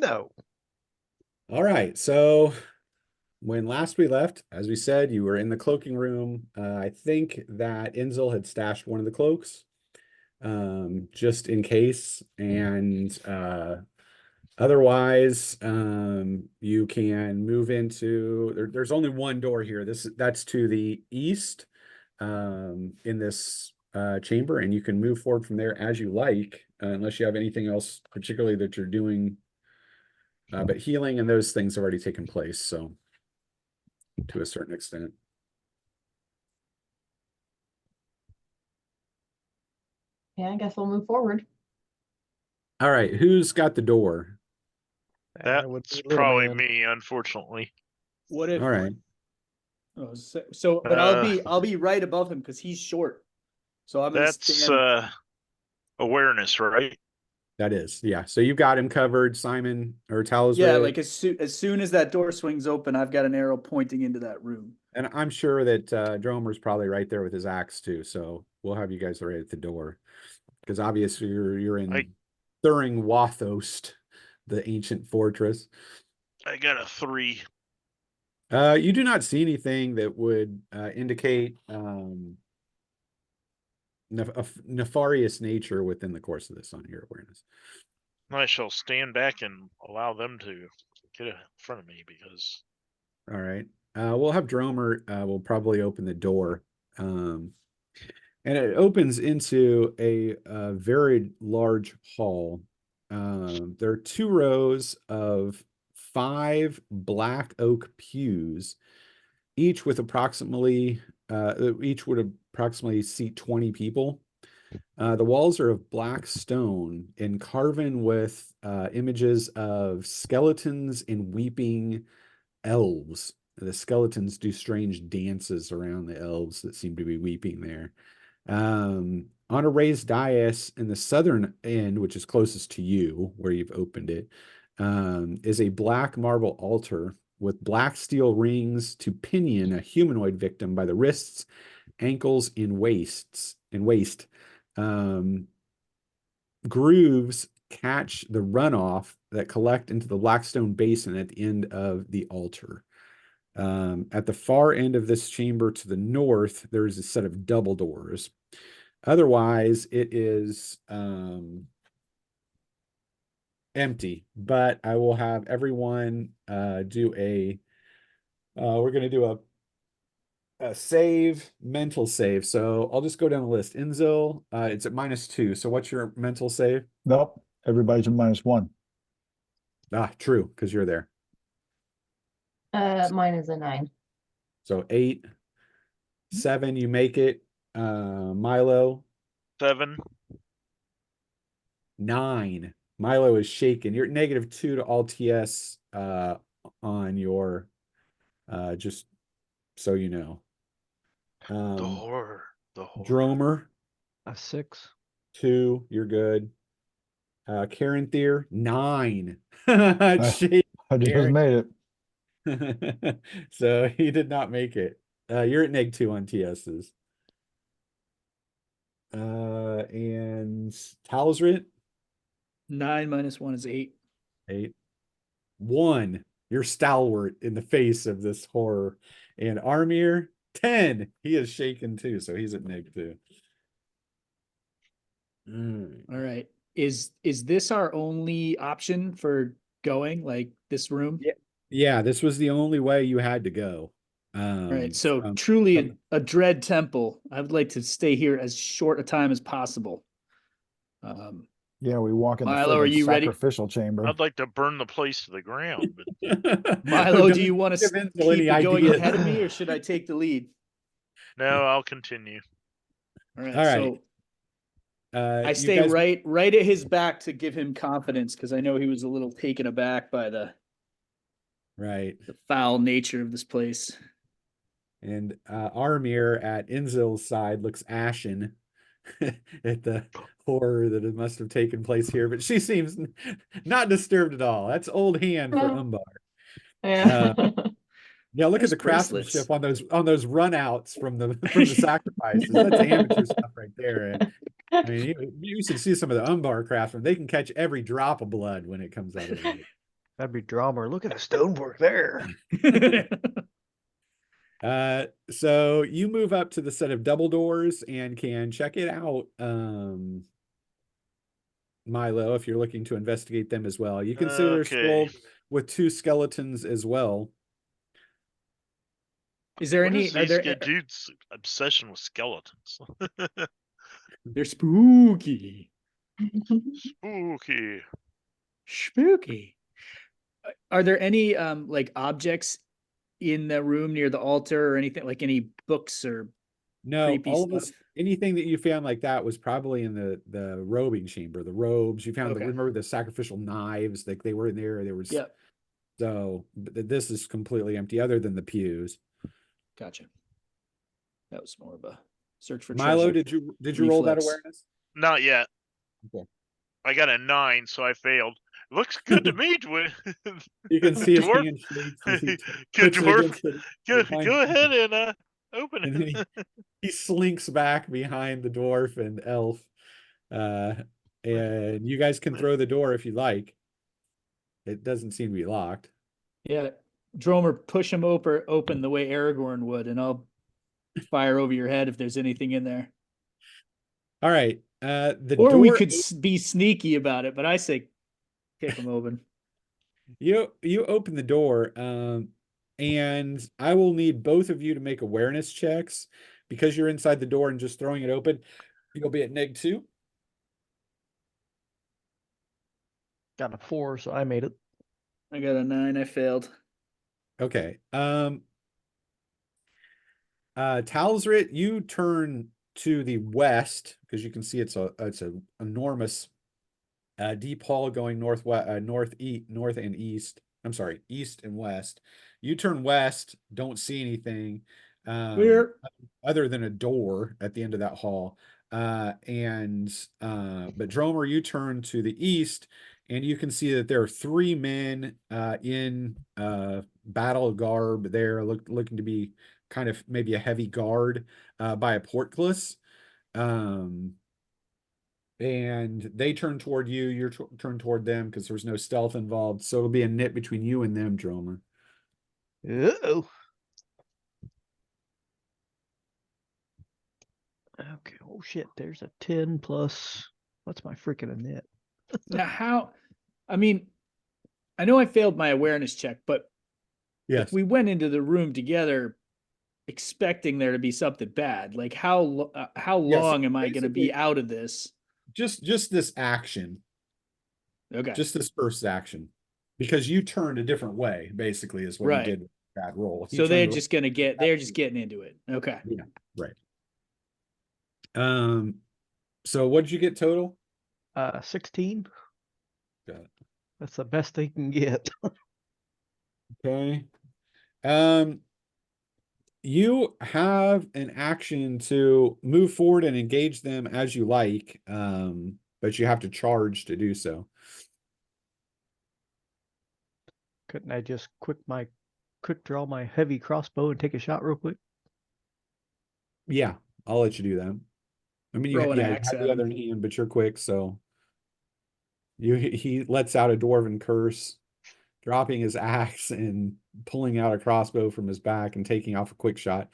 No. All right. So when last we left, as we said, you were in the cloaking room. I think that Inzel had stashed one of the cloaks, just in case. And otherwise, you can move into there's only one door here. That's to the east, in this chamber, and you can move forward from there as you like, unless you have anything else particularly that you're doing. But healing and those things have already taken place, so to a certain extent. Yeah, I guess we'll move forward. All right, who's got the door? That's would be little probably man. me, unfortunately. What if? All right. Oh, so but I'll be right above him because he's short. So I'm gonna That's stand. awareness, right? That is, yeah. So you've got him covered, Simon or Talos. Yeah, like as soon as that door swings open, I've got an arrow pointing into that room. And I'm sure that Dromer's probably right there with his axe too. So we'll have you guys right at the door, because obviously you're in Thuringwath, the ancient fortress. I got a 3. You do not see anything that would indicate nefarious nature within the course of this on your awareness. I shall stand back and allow them to get in front of me because. All right. We'll have Dromer will probably open the door. And it opens into a very large hall. There are 2 rows of 5 black oak pews, each would approximately seat 20 people. The walls are of black stone and carven with images of skeletons and weeping elves. The skeletons do strange dances around the elves that seem to be weeping there. On a raised dais in the southern end, which is closest to you, where you've opened it, is a black marble altar with black steel rings to pinion a humanoid victim by the wrists, ankles, and waist. Grooves catch the runoff that collect into the black stone basin at the end of the altar. At the far end of this chamber to the north, there is a set of double doors. Otherwise, it is empty, but I will have everyone do we're going to do a mental save. So I'll just go down the list. Inzil, it's at -2. So what's your mental save? Nope. Everybody's at -1. True, because you're there. Mine is a 9. So 8, 7, you make it. Milo, 7. 9. Milo is shaken. You're at -2 to all TS on your just so you know. The horror. Dromer, A 6. 2, you're good. Karen Thier, 9. I just made it. So he did not make it. You're at -2 on TSs. And Talsrit, 9 minus 1 is 8. 8. 1. You're stalwart in the face of this horror. And Armir, 10. He is shaken too, so he's at -2. All right. Is this our only option for going, like this room? Yeah, this was the only way you had to go. All right. So truly a dread temple. I would like to stay here as short a time as possible. Yeah, we walk in the Milo, are friggin' you ready? sacrificial chamber. I'd like to burn the place to the ground, but Milo, do you want to give keep Inzel any going ideas. ahead of me, or should I take the lead? no, I'll continue. All right. All right. So I you stay guys- right at his back to give him confidence, because I know he was a little taken aback by the Right. foul nature of this place. And Armir at Inzil's side looks ashen at the horror that it must have taken place here, but she seems not disturbed at all. That's old hand for Umbar. Yeah. Yeah, look Nice at the bracelets. craftsmanship on those runouts from the sacrifices. That's amateur stuff right there. I mean, you should see some of the Umbar craftsmen. They can catch every drop of blood when it comes out of it. That'd be drama. Look at the stonework there. So you move up to the set of double doors and can check it out. Milo, if you're looking to investigate them as well. You can see they're Okay. scrolled with 2 skeletons as well. Is there What any? is Are these there? dude's obsession with skeletons? They're spooky. Spooky. Spooky. Are there any like objects in the room near the altar or anything, like any books or No, creepy all stuff? of this, anything that you found like that was probably in the robing chamber, the robes. You found Okay. remember the sacrificial knives, like they were in there. There was Yep. so this is completely empty other than the pews. Gotcha. That was more of a search for Milo, treasure. did you roll that Reflex. awareness? Not yet. Okay. I got a 9, so I failed. Looks good to me, You can see his dwarf. hand shakes as he Good puts it dwarf. against the Go behind- ahead and open And then it. he slinks back behind the dwarf and elf. And you guys can throw the door if you like. It doesn't seem to be locked. Yeah, Dromer, push him open the way Aragorn would, and I'll fire over your head if there's anything in there. All right. The Or door we could be sneaky about it, but I say kick him open. you open the door, and I will need both of you to make awareness checks because you're inside the door and just throwing it open. You'll be at -2. Got a 4, so I made it. I got a 9. I failed. Okay. Talsrit, you turn to the west because you can see it's a enormous deep hall going north and east. I'm sorry, east and west. You turn west, don't see anything Clear. other than a door at the end of that hall. But Dromer, you turn to the east, and you can see that there are 3 men in battle garb there, looking to be kind of maybe a heavy guard by a portcullis. And they turn toward you, you're turn toward them because there's no stealth involved. So it'll be a knit between you and them, Dromer. Uh-oh. Okay. Oh shit. There's a 10 plus. What's my freaking net? Now, I mean, I know I failed my awareness check, but Yes. if we went into the room together expecting there to be something bad, like how long am I going to be basically- out of this? Just this action. Okay. Just this first action. Because you turned a different way, basically, is what Right. you did with that roll. So they're just getting into it. Okay. Yeah, right. So what did you get total? 16. Got it. That's the best they can get. Okay. You have an action to move forward and engage them as you like, but you have to charge to do so. Couldn't I just quick draw my heavy crossbow and take a shot real quick? Yeah, I'll let you do that. I mean, you Throw an have axe the at other him. hand, but you're quick, so he lets out a dwarven curse, dropping his axe and pulling out a crossbow from his back and taking off a quick shot.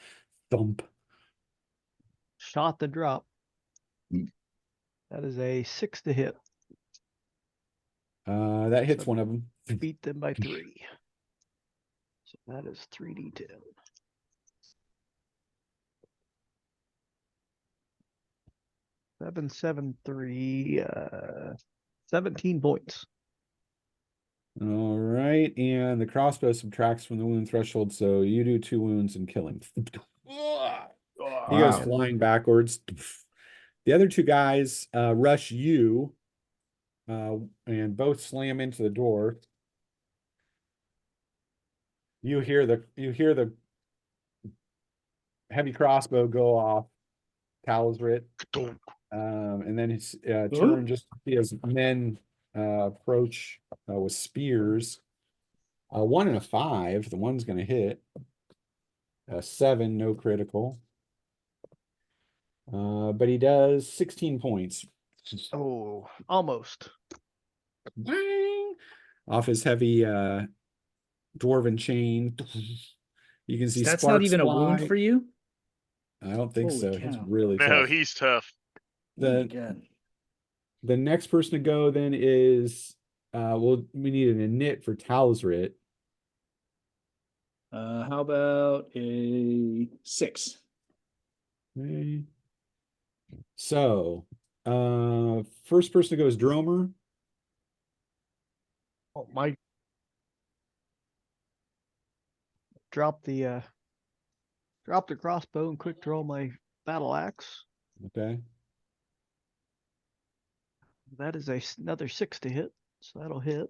Thump. Shot the drop. Mm. That is a 6 to hit. That hits So- one of them. Beat them by 3. So that is 3d10. 7, 7, 3, 17 points. All right, and the crossbow subtracts from the wound threshold, so you do 2 wounds and kill him. He goes Wow. flying backwards. The other 2 guys rush you, and both slam into the door. You hear the heavy crossbow go off, Talsrit, and then his turn just as men approach with spears. 1 and a 5. The 1's going to hit. 7, no critical. But he does 16 points. Oh, almost. Bang! off his heavy dwarven chain. You can see That's sparks not even a wound fly. for you? I don't think Holy so. He's cow. really No, tough. he's tough. Oh my The God. the next person to go then is well, we need an init for Talsrit. How about a 6? Okay. So first person to go is Dromer. Oh, my. Drop the crossbow and quick draw my battle axe. Okay. That is another 6 to hit, so that'll hit.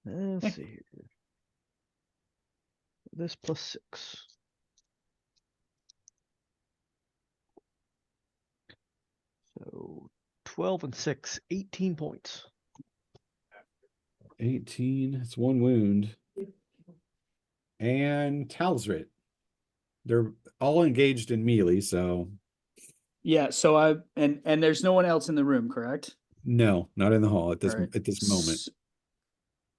Let's see here. This plus 6. So 12 and 6, 18 points. 18. It's one wound. And Talsrit. They're all engaged in melee, so Yeah, so and there's no one else in the room, correct? no, not in the hall at All right. this moment.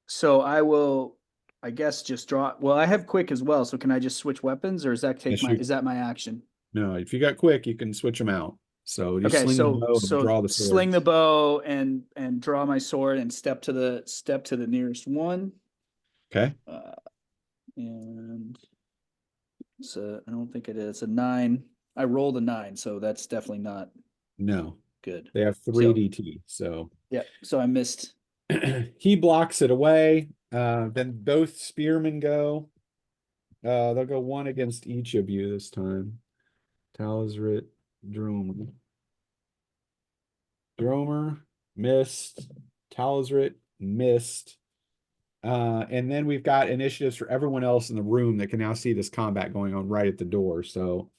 So I will, I guess, just draw. Well, I have quick as well, so can I just switch weapons, or is that Yes, you- is that my action? No, if you got quick, you can switch them out. So you Okay, sling the so bow and draw the sling the swords. bow and draw my sword and step to the nearest one. Okay. And so I don't think it is. It's a 9. I rolled a 9, so that's definitely not No, good. they have 3 DT. So Yeah, so I missed. he blocks it away. Then both spearmen go. They'll go one against each of you this time. Talsrit, Dromer. Dromer, missed. Talsrit, missed. And then we've got initiatives for everyone else in the room that can now see this combat going on right at the door. So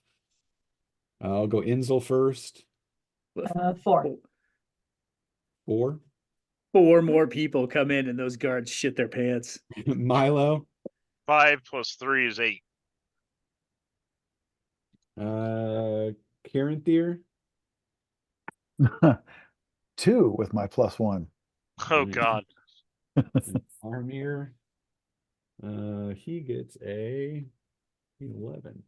I'll go Inzel first. 4. 4. 4 more people come in and those guards shit their pants. Milo. 5 plus 3 is 8. Caranthir. 2 with my +1. Oh Mm. God. Armir. He gets a 11.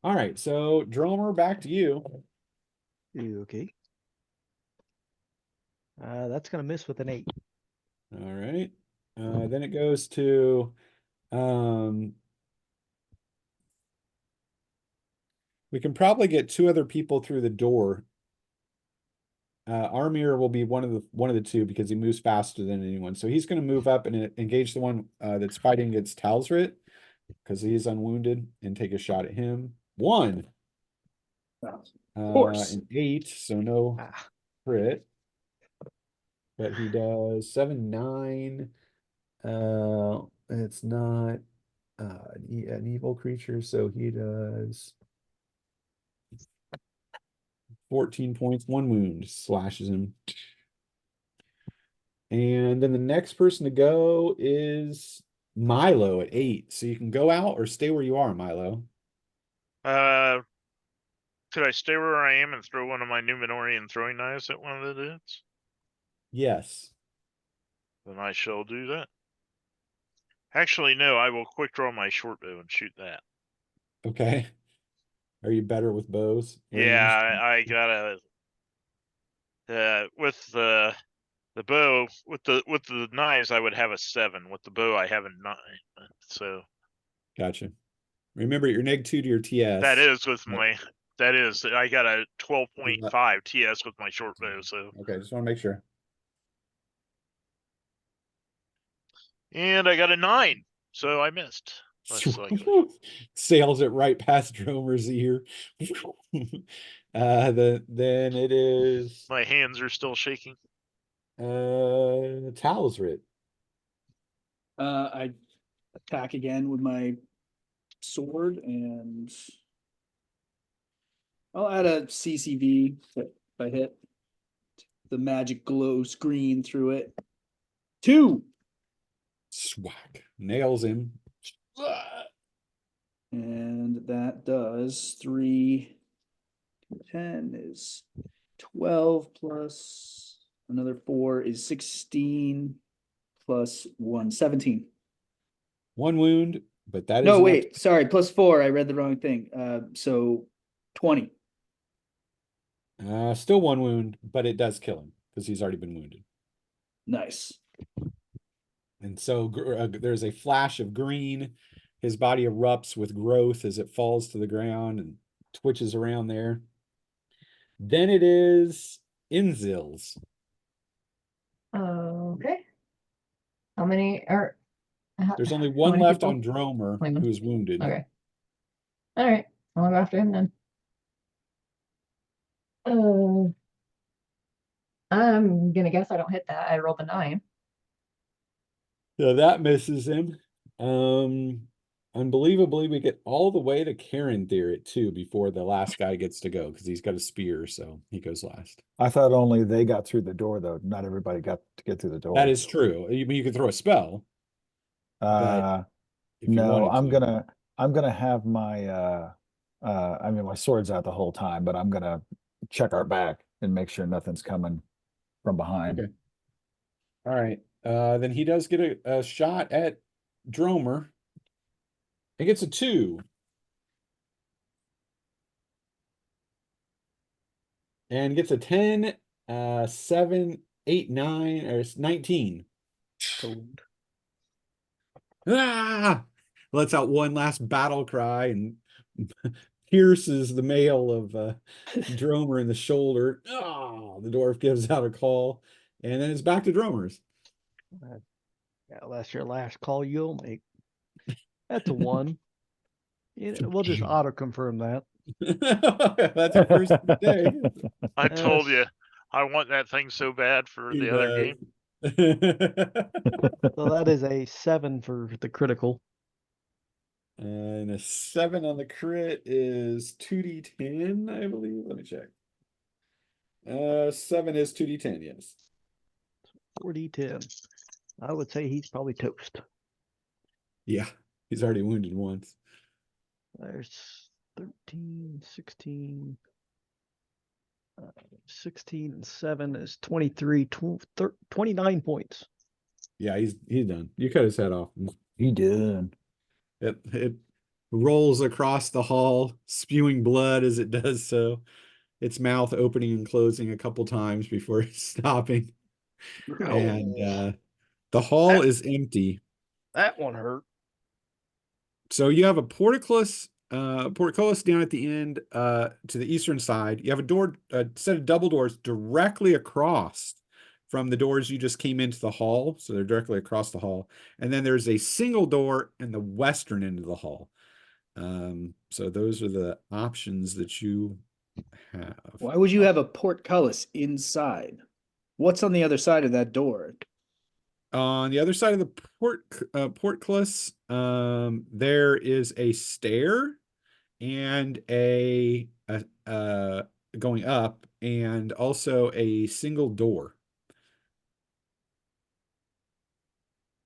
All right, so Dromer, back to you. Okay. That's gonna miss with an 8. All right. Then it goes to we can probably get 2 other people through the door. Armir will be one of the 2 because he moves faster than anyone. So he's going to move up and engage the one that's fighting against Talsrit because he's unwounded and take a shot at him. 1. Of course. An 8, so no crit. But he does 7, 9. It's not an evil creature, so he does 14 points, 1 wound, slashes him. And then the next person to go is Milo at 8. So you can go out or stay where you are, Milo. Could I stay where I am and throw one of my Numenorian throwing knives at one of the dudes? Yes. Then I shall do that. Actually, no, I will quick draw my short bow and shoot that. Okay. Are you better with bows? Yeah, I gotta with the bow with the knives I would have a 7. With the bow I have a 9. So Gotcha. Remember your neg 2 to your TS. that is with But- my I got a 12.5 TS with my short bow, so Okay, just want to make sure. and I got a 9, so I missed. Most likely. Sails it right past Dromer's ear. Then it is My hands are still shaking. Talsrit. I attack again with my sword and I'll add a CCV if I hit. The magic glows green through it. 2. Swack. Nails him. And that does 3. 10 is 12 plus another 4 is 16 plus 1, 17. 1 wound, but that is No, enough wait, sorry, plus 4. I read the wrong thing. So 20. still 1 wound, but it does kill him because he's already been wounded. Nice. And so there's a flash of green. His body erupts with growth as it falls to the ground and twitches around there. Then it is Inzil's. Okay. How many are? There's only how one many left people? on Dromer Only one? who's wounded. Okay. All right. I'll go after him then. I'm gonna guess I don't hit that. I rolled a 9. So that misses him. Unbelievably, we get all the way to Karen Theoret too before the last guy gets to go because he's got a spear, so he goes last. I thought only they got through the door, though. Not everybody got to get through the door. That is true. You can throw a spell, but if you No, wanted to. I'm gonna have my I mean my sword's out the whole time, but I'm gonna check our back and make sure nothing's coming from behind. Okay. All right. Then he does get a shot at Dromer. He gets a 2. And gets a 10, 7, 8, 9, or 19. Cold. Ah! Lets out one last battle cry and pierces the male of Dromer in the shoulder. Ah! The dwarf gives out a call, and then it's back to Dromer's. Yeah, that's your last call you'll make. That's a 1. We'll just auto confirm that. That's a first of the day. I told you, Yes. I want that thing so bad for He the other game. So that is a 7 for the critical. And a 7 on the crit is 2d10, I believe. Let me check. 7 is 2d10, yes. 4d10. I would say he's probably toast. Yeah, he's already wounded once. There's 13, 16. 16 and 7 is 23, 29 points. Yeah, he's done. You cut his head off. He did. It rolls across the hall, spewing blood as it does so. Its mouth opening and closing a couple times before stopping. And the hall is empty. That one hurt. So you have a portcullis down at the end to the eastern side. You have a set of double doors directly across from the doors you just came into the hall. So they're directly across the hall. And then there's a single door in the western end of the hall. So those are the options that you have. Why would you have a portcullis inside? What's on the other side of that door? On the other side of the portcullis, there is a stair and a going up, and also a single door.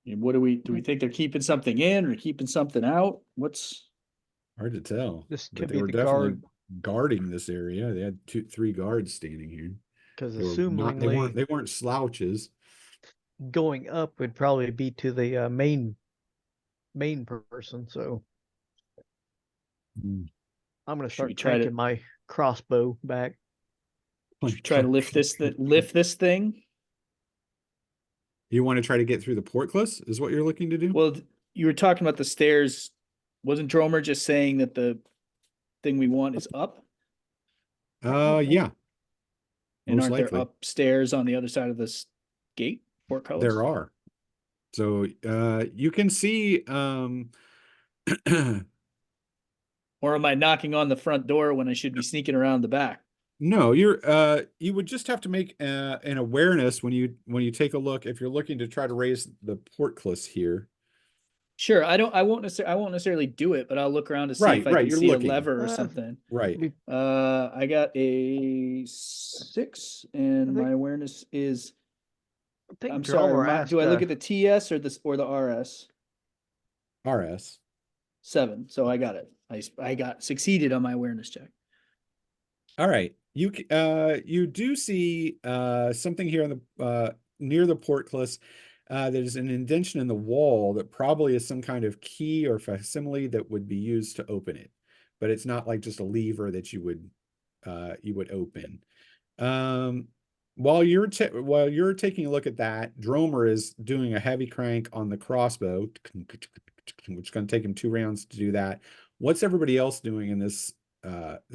And what do we think they're keeping something in or keeping something out? What's Hard to tell. This But could they be were the definitely guard, guarding this area. They had 3 guards standing here. because They were not. They assumingly weren't slouches. going up would probably be to the main person. So Mm. I'm gonna Should we start try to- cranking my crossbow back. should we try to lift this thing? You want to try to get through the portcullis? Is what you're looking to do? Well, you were talking about the stairs. Wasn't Dromer just saying that the thing we want is up? Yeah. And Most aren't likely. there upstairs on the other side of this gate? Portcullis? There are. So you can see Or am I knocking on the front door when I should be sneaking around the back? no, you would just have to make an awareness when you take a look if you're looking to try to raise the portcullis here. Sure, I won't necessarily do it, but I'll look around to see Right, if I right, can you're see looking. a lever or Uh, something. Right. I got a 6 and I think- my awareness is I think I'm sorry, Dromer asked, do I look at the TS or the RS? RS. 7. So I got it. I got succeeded on my awareness check. All right. You do see something here on the near the portcullis. There's an indentation in the wall that probably is some kind of key or facsimile that would be used to open it, but it's not like just a lever that you would open. While you're taking a look at that, Dromer is doing a heavy crank on the crossbow, which is going to take him 2 rounds to do that. What's everybody else doing in this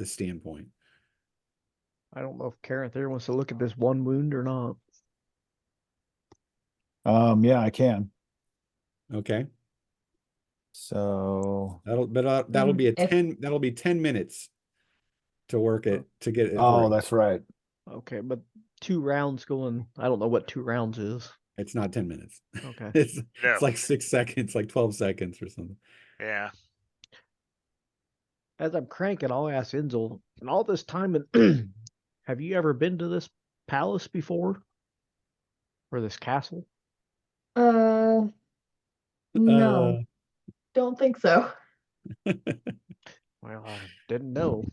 standpoint? I don't know if Karen there wants to look at this one wound or not. Yeah, I can. Okay, So, that'll be 10 minutes to work it to get it oh, through. that's right. Okay, but 2 rounds going. I don't know what 2 rounds is. It's not 10 minutes. Okay. It's No. like 6 seconds, like 12 seconds or something. Yeah. As I'm cranking, I'll ask Enzel, and all this time, and have you ever been to this palace before? Or this castle? No, don't think so. Well, I didn't know.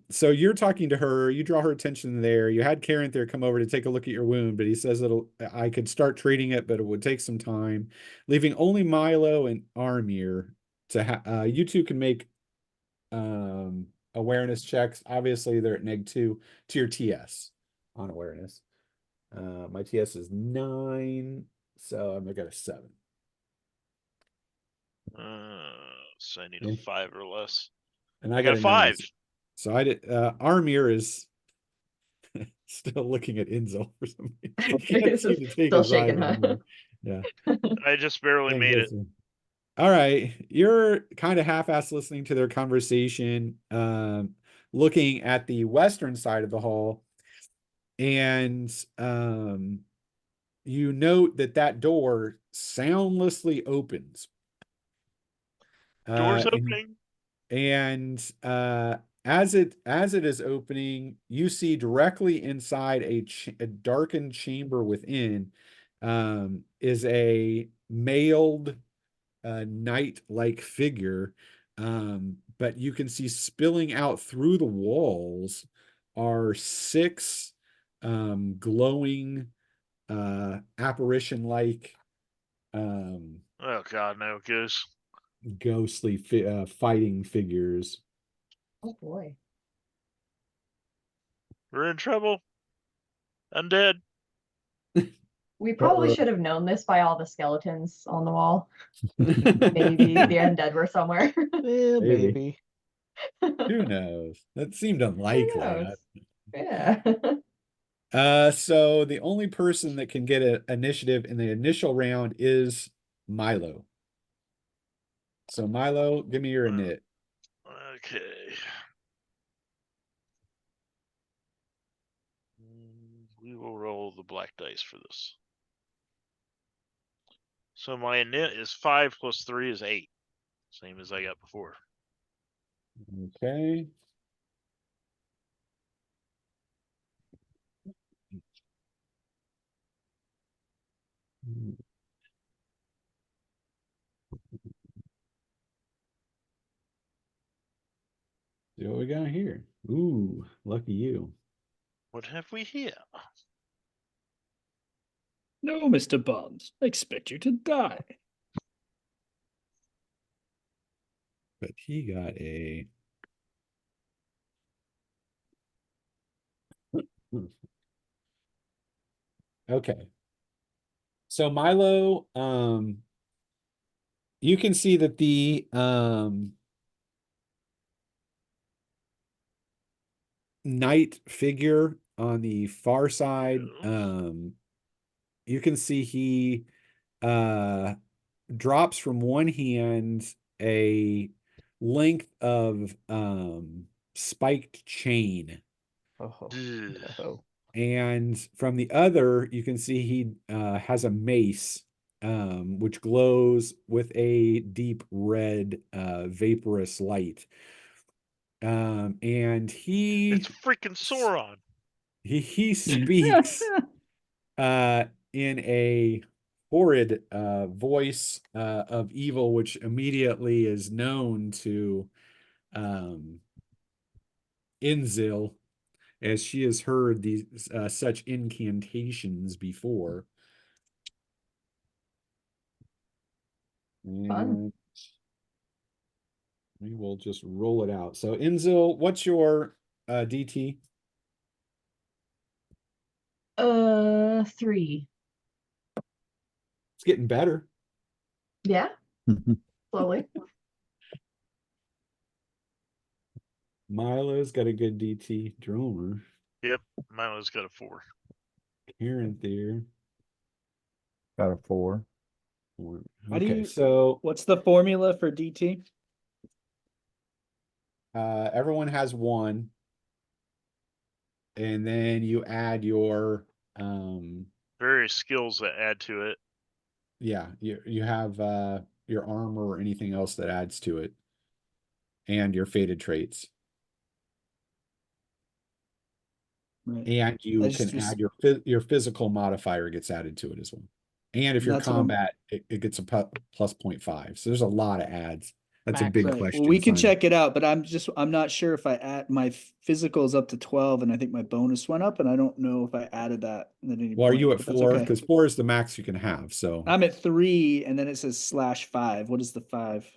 So you're talking to her, you draw her attention there. You had Karen there come over to take a look at your wound, but he says I could start treating it, but it would take some time, leaving only Milo and Armir to you two can make awareness checks. Obviously, they're at -2 to your TS on awareness. My TS is 9, so I'm gonna get a 7. So I need Yeah. a 5 or less. And I got a 9. 5. So I did. Armir is still looking at Enzo for some reason. He can't He's seem just to take still his eyes shaking, off huh? him. Yeah. I just barely Can't made get it. to- All right. You're kind of half-ass listening to their conversation, looking at the western side of the hall, and you note that door soundlessly opens. Doors And opening. And as it is opening, you see directly inside a darkened chamber within is a mailed knight-like figure. But you can see spilling out through the walls are 6 glowing apparition-like Oh god, no, goose. ghostly fighting figures. Oh boy. We're in trouble. Undead. We probably Uh-oh. should have known this by all the skeletons on the wall. Maybe the undead were somewhere. Eh, Maybe. maybe. Who knows? That seemed Who unlikely. knows? Yeah. So the only person that can get an initiative in the initial round is Milo. So Milo, give me your init. Okay. We will roll the black dice for this. So my init is 5 plus 3 is 8. Same as I got before. Okay. See what we got here. Ooh, lucky you. What have we here? No, Mr. Bonds, I expect you to die. But he got a okay. So Milo, you can see that the knight figure on the far side, you can see he drops from one hand a length of spiked chain, Oh, Ugh. no. and from the other you can see he has a mace which glows with a deep red vaporous light, and It's freaking Sauron. he speaks in a horrid voice of evil, which immediately is known to Inzil, as she has heard these such incantations before. Fun. And we will just roll it out. So Inzil, what's your DT? 3. It's getting better. Yeah, slowly. Milo's got a good DT. Dromer. Yep, Milo's got a 4. Karen there. Got a 4. How do Okay, you- so What's the formula for DT? everyone has 1. And then you add your Various skills that add to it. yeah, you have your armor or anything else that adds to it. And your fated traits. Right. And you I just can was- add your physical modifier gets added to it as well. And if you're That's what I'm- combat, it gets a plus 0.5. So there's a lot of adds. That's a Max. big Right. question. Well, we can Simon. check it out, but I'm not sure if I add my physical is up to 12 and I think my bonus went up and I don't know if I added that at any Well, are point, you at but that's 4? okay. Because 4 is the max you can have. So I'm at 3 and then it says /5. What is the 5? I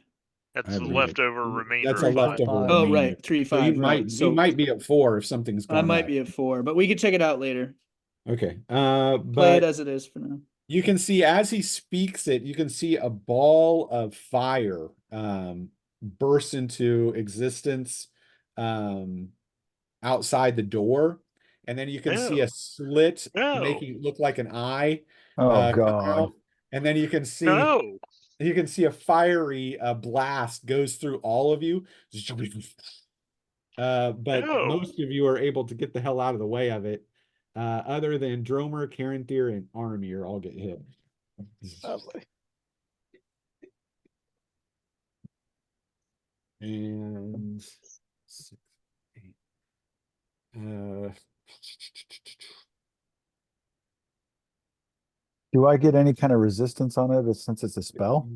That's have the no idea. leftover remainder. That's a of 5. leftover. Oh, remainder. right. 3, So you 5, might right. So you might be at 4 if something's gone I might up. be at 4, but we can check it out later. Okay. Play it But as it is for now. you can see as he speaks it, you can see a ball of fire burst into existence outside the door. And then you can see a slit No. making it look like an eye Oh come God. out. And then you can see No. a fiery blast goes through all of you. But No. most of you are able to get the hell out of the way of it. Other than Dromer, Caranthir, and Armir all get hit. Lovely. And 6, 8. Do I get any kind of resistance on it since it's a spell?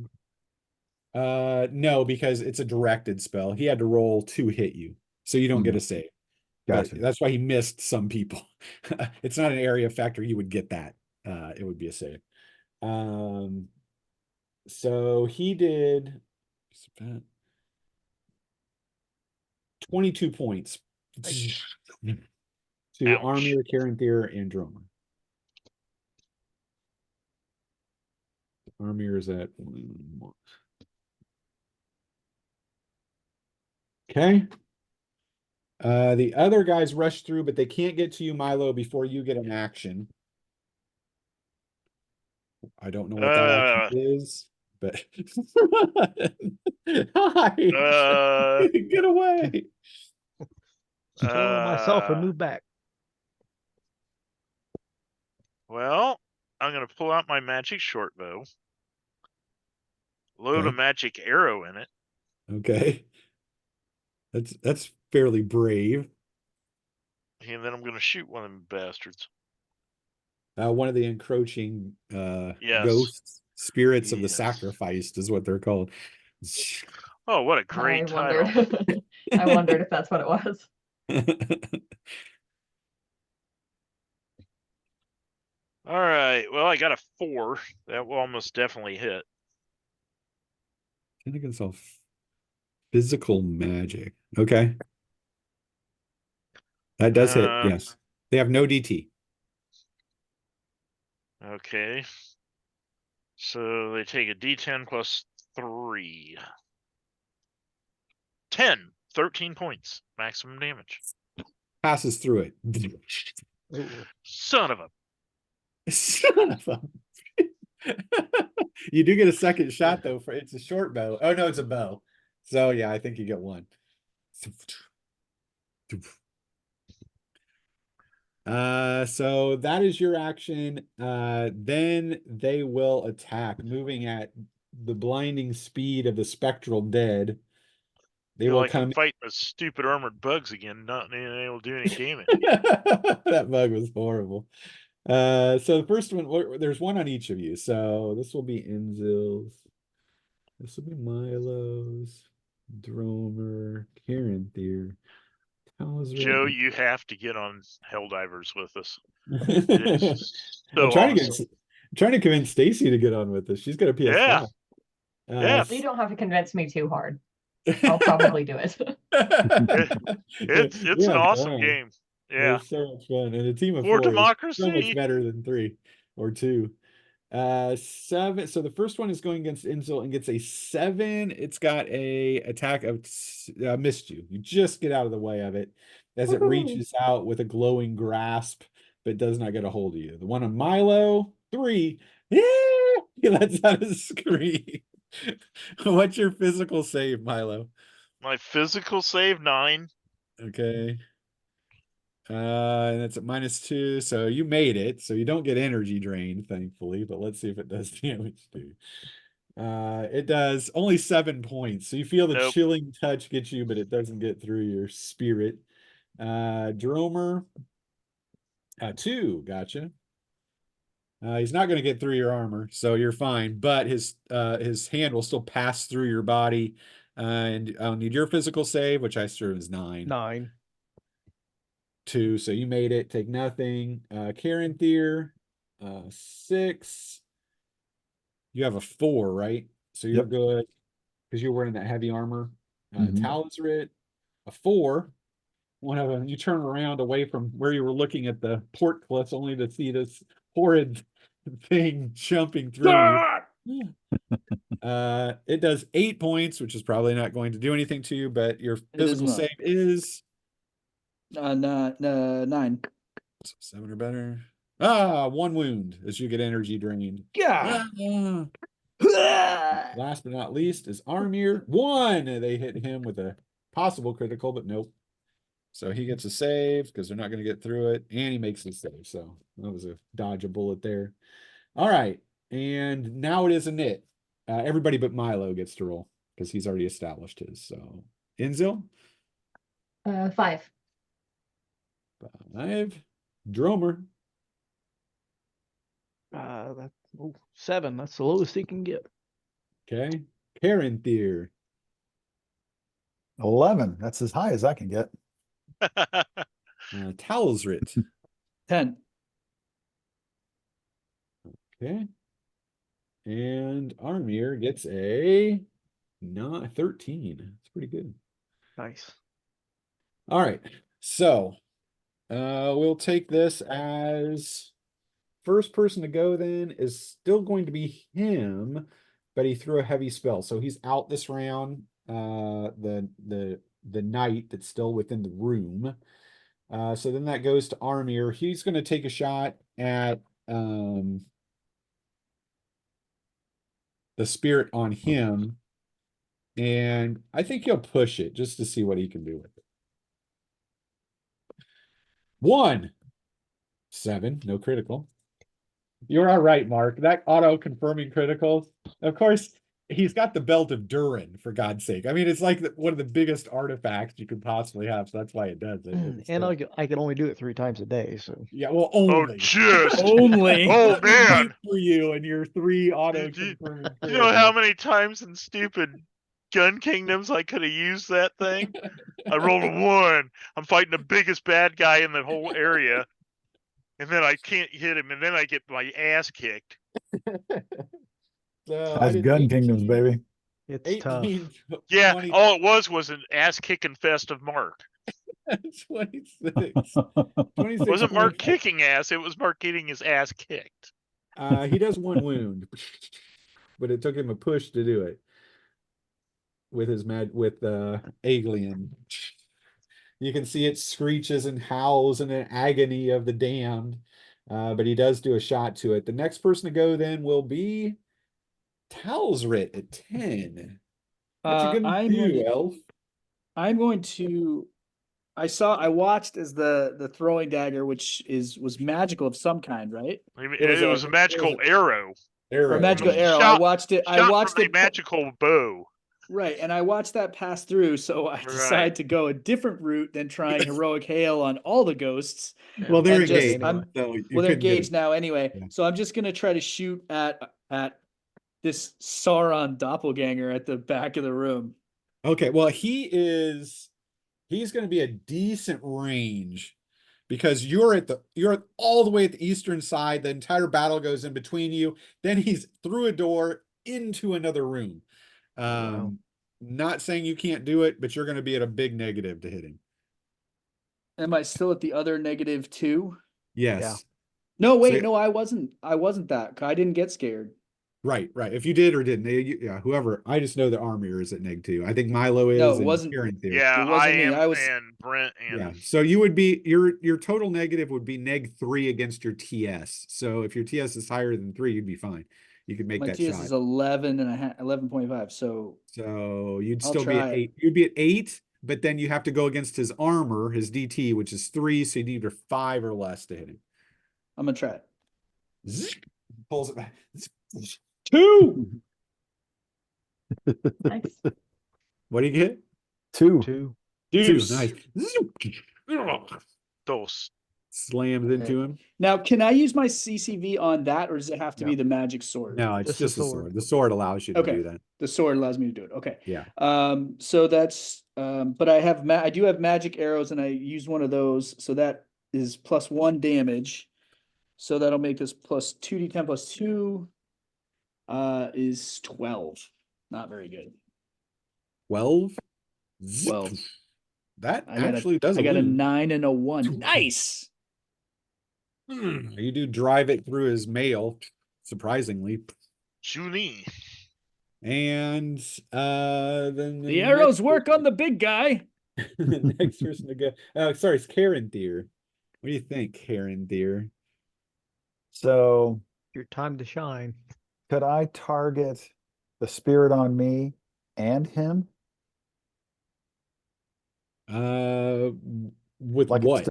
No, because it's a directed spell. He had to roll to hit you, so you don't get a save. But Gotcha. that's why he missed some people. It's not an area effect, or you would get that. It would be a save. So he did 22 points to Ouch. Armir, Caranthir, and Dromer. Armir is at 1. Okay. The other guys rush through, but they can't get to you, Milo, before you get an action. I don't know what that action is, but hi, get away. Killing myself and Uh, move back. Well, I'm gonna pull out my magic short bow. Load a Okay. magic arrow in it. Okay. That's fairly brave. And then I'm gonna shoot one of them bastards. One of the encroaching Yes. ghosts, spirits of the Yes. sacrificed is what they're called. Oh, what a I great title. wondered. I wondered if that's what it was. All right. Well, I got a 4. That will almost definitely hit. Can against all physical magic. Okay. That does hit, yes. They have no DT. Okay. So they take a D10 plus 3. 10. 13 points. Maximum damage. Passes through it. Ooh. Son of a. Son of a. You do get a second shot though, for it's a short bow. Oh no, it's a bow. So yeah, I think you get one. So that is your action. Then they will attack, moving at the blinding speed of the spectral dead. They Feel will like I'm come. fighting those stupid armored bugs again, not being able to do any damage. That bug was horrible. So the first one, there's one on each of you. So this will be Inzil's. This will be Milo's, Dromer, Caranthir, How's Joe, it? you have to get on Helldivers with us. I'm It's so trying to awesome. trying to convince Stacy to get on with us. She's got a PS5. Yeah. You don't have to convince me too hard. I'll probably do it. It's We an have awesome fun. game. Yeah. It's so much fun. And a team of More 4 is so much democracy. better than 3 or 2. 7. So the first one is going against Insul and gets a 7. It's got a attack of missed you. You just get out of the way of it as it Woohoo. reaches out with a glowing grasp, but does not get a hold of you. The one on Milo, 3. Yeah, he lets out a scream. What's your physical save, Milo? My physical save 9. Okay. And that's at -2, so you made it. So you don't get energy drained, thankfully, but let's see if it does damage to you. It does only 7 points. So you feel the Nope. chilling touch get you, but it doesn't get through your spirit. Dromer, 2, gotcha. He's not going to get through your armor, so you're fine, but his hand will still pass through your body. And I'll need your physical save, which I serve is 9. 9. 2, so you made it. Take nothing. Karen Thier, 6. You have a 4, right? So you're Yep. good because you're wearing that heavy armor. Mhm. Talisrit, a 4. One of them, you turn around away from where you were looking at the port cliffs only to see this horrid thing jumping through you. It does 8 points, which is probably not going to do anything to you, but your is physical not. save is 9. 7 or better. 1 wound as you get energy drained. Yeah. Last but not least is Armir. 1. They hit him with a possible critical, but nope. So he gets a save because they're not going to get through it, and he makes the save. So that was a dodge a bullet there. All right, and now it is a nit. Everybody but Milo gets to roll because he's already established his. So Inzil, 5. 5. Dromer, That's 7. That's the lowest he can get. okay. Karen Thier, 11. That's as high as I can get. Talsrit, 10. okay. And Armir gets a 13. It's pretty good. Nice. All right. So we'll take this as first person to go then is still going to be him, but he threw a heavy spell. So he's out this round. The knight that's still within the room. So then that goes to Armir. He's going to take a shot at the spirit on him. And I think he'll push it just to see what he can do with it. 1. 7, no critical. You're all right, Mark. That auto confirming criticals. Of course, he's got the belt of Durin, for God's sake. I mean, it's like one of the biggest artifacts you could possibly have, so that's why it does it. And So, I can only do it 3 times a day. So yeah, well, Oh, only. just. Only. Oh, Let me man. wait for you and your 3 auto Do you confirming. know how many times in stupid Gun Kingdoms I could have used that thing? I rolled a 1. I'm fighting the biggest bad guy in the whole area. And then I can't hit him, and then I get my ass kicked. So That's Gun Kingdoms, baby. it's tough. 18, Yeah, 20, all it was an ass kicking fest of Mark. 26. 26 It wasn't Mark points. kicking ass, it was Mark getting his ass kicked. He does 1 wound, but it took him a push to do it with his Aglian. You can see it screeches and howls in an agony of the damned, but he does do a shot to it. The next person to go then will be Talsrit at 10. What you gonna do, Elf? I'm going to. I watched as the throwing dagger, which was magical of some kind, right? It was a magical arrow. Or a magical It arrow. I shot- watched it. I Shot watched from it. a magical bow. Right, and I watched that pass through, so I decided to go a different route than trying heroic hail on all the ghosts. Well, they're And just- engaged. I'm- So you Well, they're couldn't get engaged now anyway, Yeah. so I'm just gonna try to shoot at this Sauron doppelganger at the back of the room. Okay, well, he is he's going to be a decent range because you're all the way at the eastern side. The entire battle goes in between you. Then he's through a door into another room. Wow. Not saying you can't do it, but you're going to be at a big negative to hit him. Am I still at the other -2? Yes. Yeah. No, wait, So- no, I wasn't that. I didn't get scared. Right. If you did or didn't, yeah, whoever. I just know the armor is at -2. I think Milo is. No, it and wasn't- Karen's here. Yeah, It I wasn't me. am, I was- and Brent, and Yeah. So you would be your total negative would be -3 against your TS. So if your TS is higher than 3, you'd be fine. You could make My that TS shot. is 11.5, 11.5. So So you'd I'll still be at try. 8. You'd be at 8, but then you have to go against his armor, his DT, which is 3. So you need a 5 or less to hit him. I'm gonna try it. Zzz, pulls it back. 2. Nice. What do you get? 2. 2. 2. Deuce. Nice. those. Slams into him. Now, can I use my CCV on that, or does it have to be No. the magic sword? No, it's Just a just a sword. sword. The sword allows you to Okay. do that. The sword allows me to do it. Okay. Yeah. So that's but I do have magic arrows, and I use one of those, so that is +1 damage. So that'll make this plus 2d10 plus 2 is 12. Not very good. 12. 12. That I got actually does I got a wound. 9 and a 1. Nice. You do drive it through his mail, surprisingly. Junie. And then The arrows work on the big guy. the next person to go. Oh, sorry, it's Karen Deer. What do you think, Karen Deer? So Your time to shine. could I target the spirit on me and him? With Like what?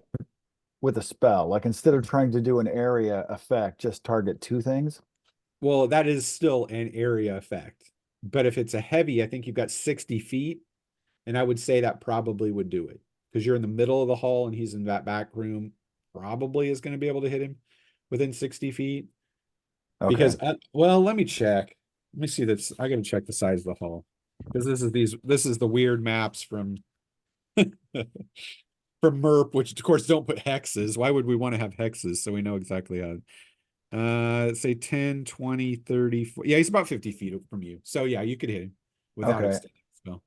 with a spell. Like instead of trying to do an area effect, just target 2 things. Well, that is still an area effect. But if it's a heavy, I think you've got 60 feet. And I would say that probably would do it. Because you're in the middle of the hall and he's in that back room. Probably is going to be able to hit him within 60 feet. Okay. Because, well, let me check. Let me see this. I got to check the size of the hall. Because this is the weird maps from from MERP, which of course don't put hexes. Why would we want to have hexes? So we know exactly how. Let's say 10, 20, 30, 40. Yeah, he's about 50 feet from you. So yeah, you could hit him without Okay. extending the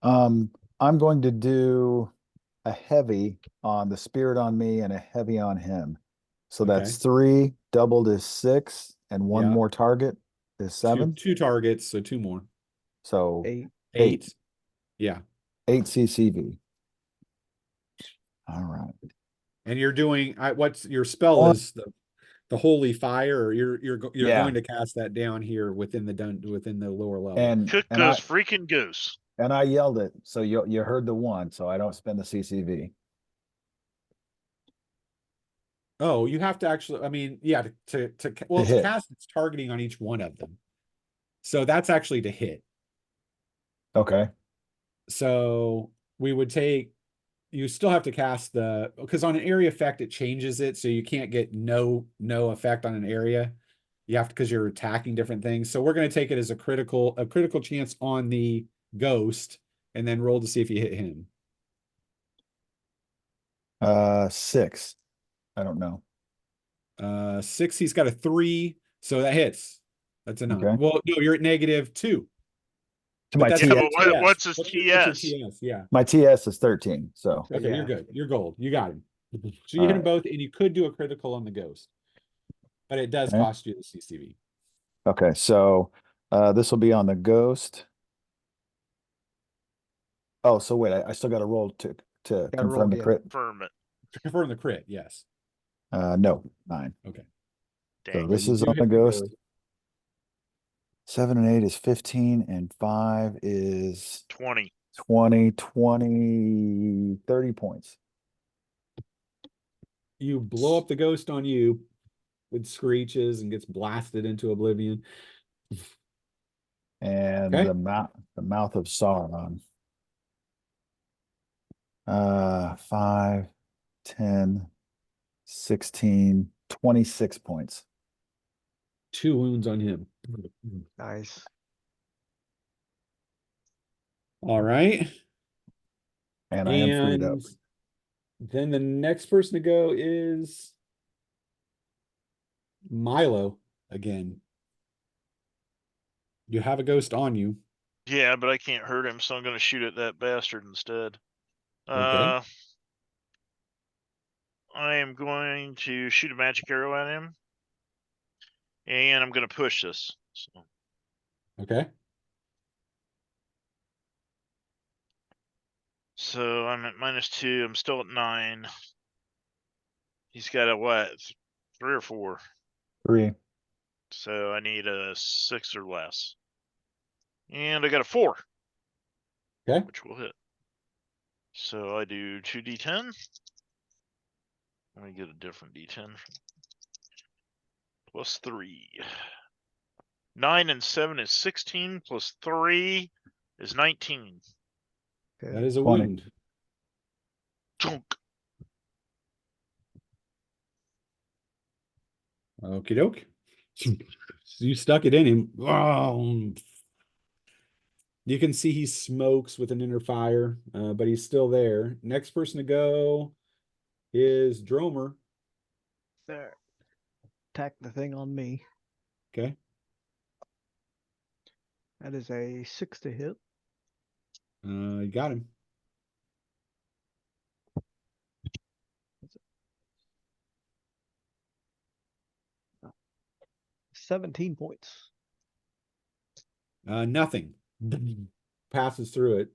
spell. I'm going to do a heavy on the spirit on me and a heavy on him. So Okay. that's 3 doubled is 6, and 1 Yeah. more target is 7. Two targets, so 2 more. So 8. 8. Yeah. 8 CCV. All right. And you're doing what's your spell One. is the holy fire, or you're Yeah. going to cast that down here within the lower level. Cook And goes freaking goose. I yelled it, so you heard the 1, so I don't spend the CCV. Oh, you have to actually, I mean, yeah, to To hit. cast, it's targeting on each one of them. So that's actually to hit. Okay. So we would you still have to cast because on an area effect, it changes it. So you can't get no effect on an area. You have to, because you're attacking different things. So we're going to take it as a critical chance on the ghost and then roll to see if you hit him. 6. I don't know. 6, he's got a 3. So that hits. That's a 9. Okay. Well, no, you're at -2. To But my that's Yeah, TS. but TS. what's his What's your TS? TS? Yeah. My TS is 13, so So, Okay, yeah. you're good. You're gold. You got him. So you hit them both, and you could do a critical on the ghost, but it does Okay. cost you the CCV. okay. So this will be on the ghost. Oh, so wait, I still got to roll to roll confirm the again. crit. Confirm it. To confirm the crit, yes. No, 9. Okay. So Dang. this you is do on hit the ghost. 7 and 8 is 15, and 5 is 20. 20, 30 points. You blow up the ghost on you with screeches and gets blasted into oblivion. And Okay. the mouth of Sauron. 5, 10, 16, 26 points. 2 wounds on him. Nice. All right. And I am freed up. And then the next person to go is Milo again. You have a ghost on you. Yeah, but I can't hurt him, so I'm gonna shoot at that bastard instead. Okay. I am going to shoot a magic arrow at him. And I'm gonna push this. So, Okay. so I'm at -2. I'm still at 9. He's got a what? 3 or 4. 3. So I need a 6 or less. And I got a 4. Okay. Which will hit. So I do 2d10. Let me get a different d10. Plus 3. 9 and 7 is 16. Plus 3 is 19. That Okay. is a 20. wound. Chunk. Okie doke. You stuck it in him. Oh. You can see he smokes with an inner fire, but he's still there. Next person to go is Dromer. There. Attack the thing on me. Okay. That is a 6 to hit. You got him. 17 points. Nothing. Passes through it.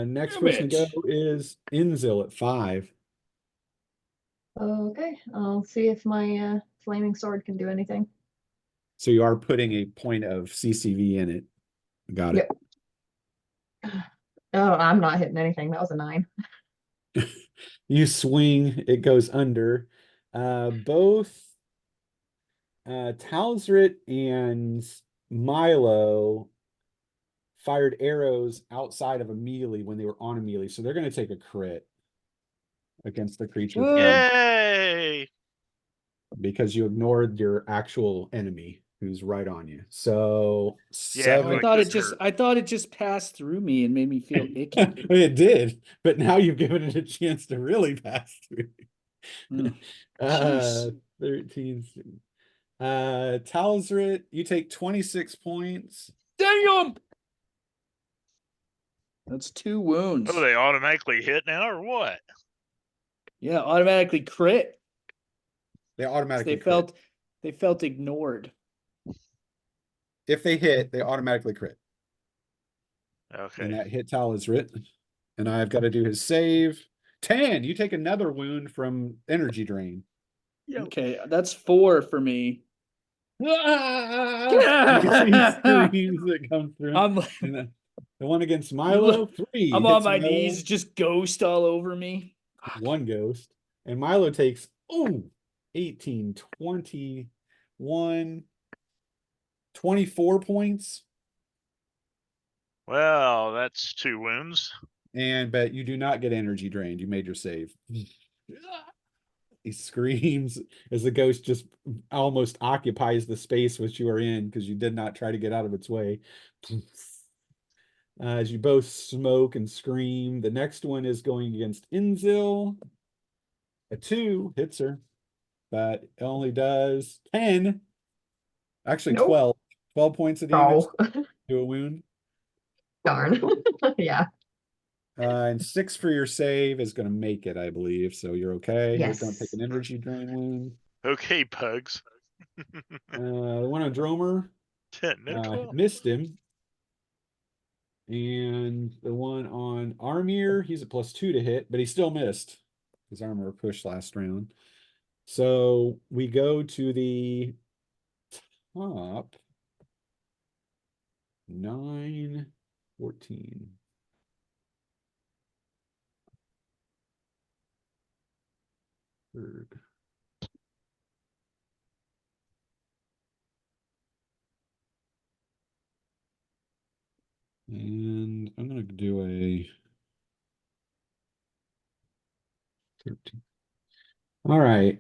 Next Damn person to it. go is Inzil at 5. Okay, I'll see if my flaming sword can do anything. So you are putting a point of CCV in it. Got it. Oh, I'm not hitting anything. That was a 9. You swing, it goes under. Both Talzrit and Milo fired arrows outside of a melee when they were on a melee, so they're going to take a crit against the creature Woo! Yay! because you ignored your actual enemy who's right on you. So Yeah, Oh, but I I thought it couldn't just hurt. I thought it just passed through me and made me feel icky. It did, but now you've given it a chance to really pass through. Mm, jeez. 13. Talzrit, you take 26 points. Damn! That's 2 wounds. Oh, they automatically hit now or what? Yeah, automatically crit. They automatically They crit. felt ignored. If they hit, they automatically crit. And Okay. that hit Talzrit. And I've got to do his save. 10. You take another wound from energy drain. Yo. Okay, that's 4 for me. You can see screams that come through. I'm And the one against You Milo, look- 3. I'm on hits my Milo, knees, just ghost all over me. 1 ghost. And Milo takes 18, 21, 24 points. Well, that's 2 wounds. But you do not get energy drained. You made your save. He screams as the ghost just almost occupies the space which you are in because you did not try to get out of its way. As you both smoke and scream, the next one is going against Inzil. A 2 hits her, but it only does 10. Actually, Nope. 12. 12 points of damage Oh, to a wound. darn. Yeah. And 6 for your save is going to make it, I believe. So you're okay. You don't take Yes. an energy drain wound. Okay, pugs. The one on Dromer 10 and 12. missed him. And the one on Armir, he's a +2 to hit, but he still missed because Armor pushed last round. So we go to the top 9, 14. Third. And I'm going to do a 13. All right.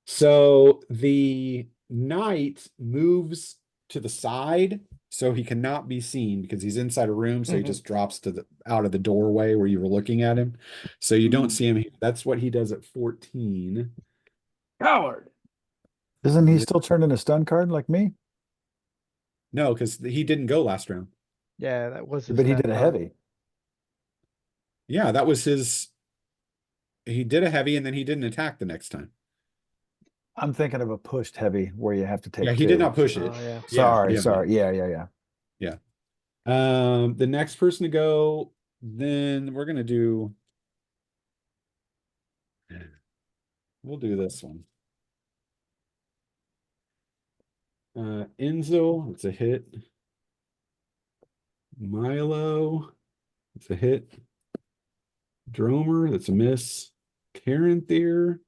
So the knight moves to the side so he cannot be seen because he's inside a room, so he Mhm. just drops to the out of the doorway where you were looking at him. So you don't Mhm. see him. That's what he does at 14. Coward. Isn't he Is it- still turned into stun card like me? No, because he didn't go last round. Yeah, that was his But he that did a time. heavy. Yeah, that was his. He did a heavy and then he didn't attack the next time. I'm thinking of a pushed heavy where you have to take Yeah, he two. did not push it. Oh, yeah. Sorry, yeah. sorry. Yeah. The next person to go, then we're gonna do. We'll do this one. Enzo, it's a hit. Milo, it's a hit. Dromer, that's a miss. Karen Thayer,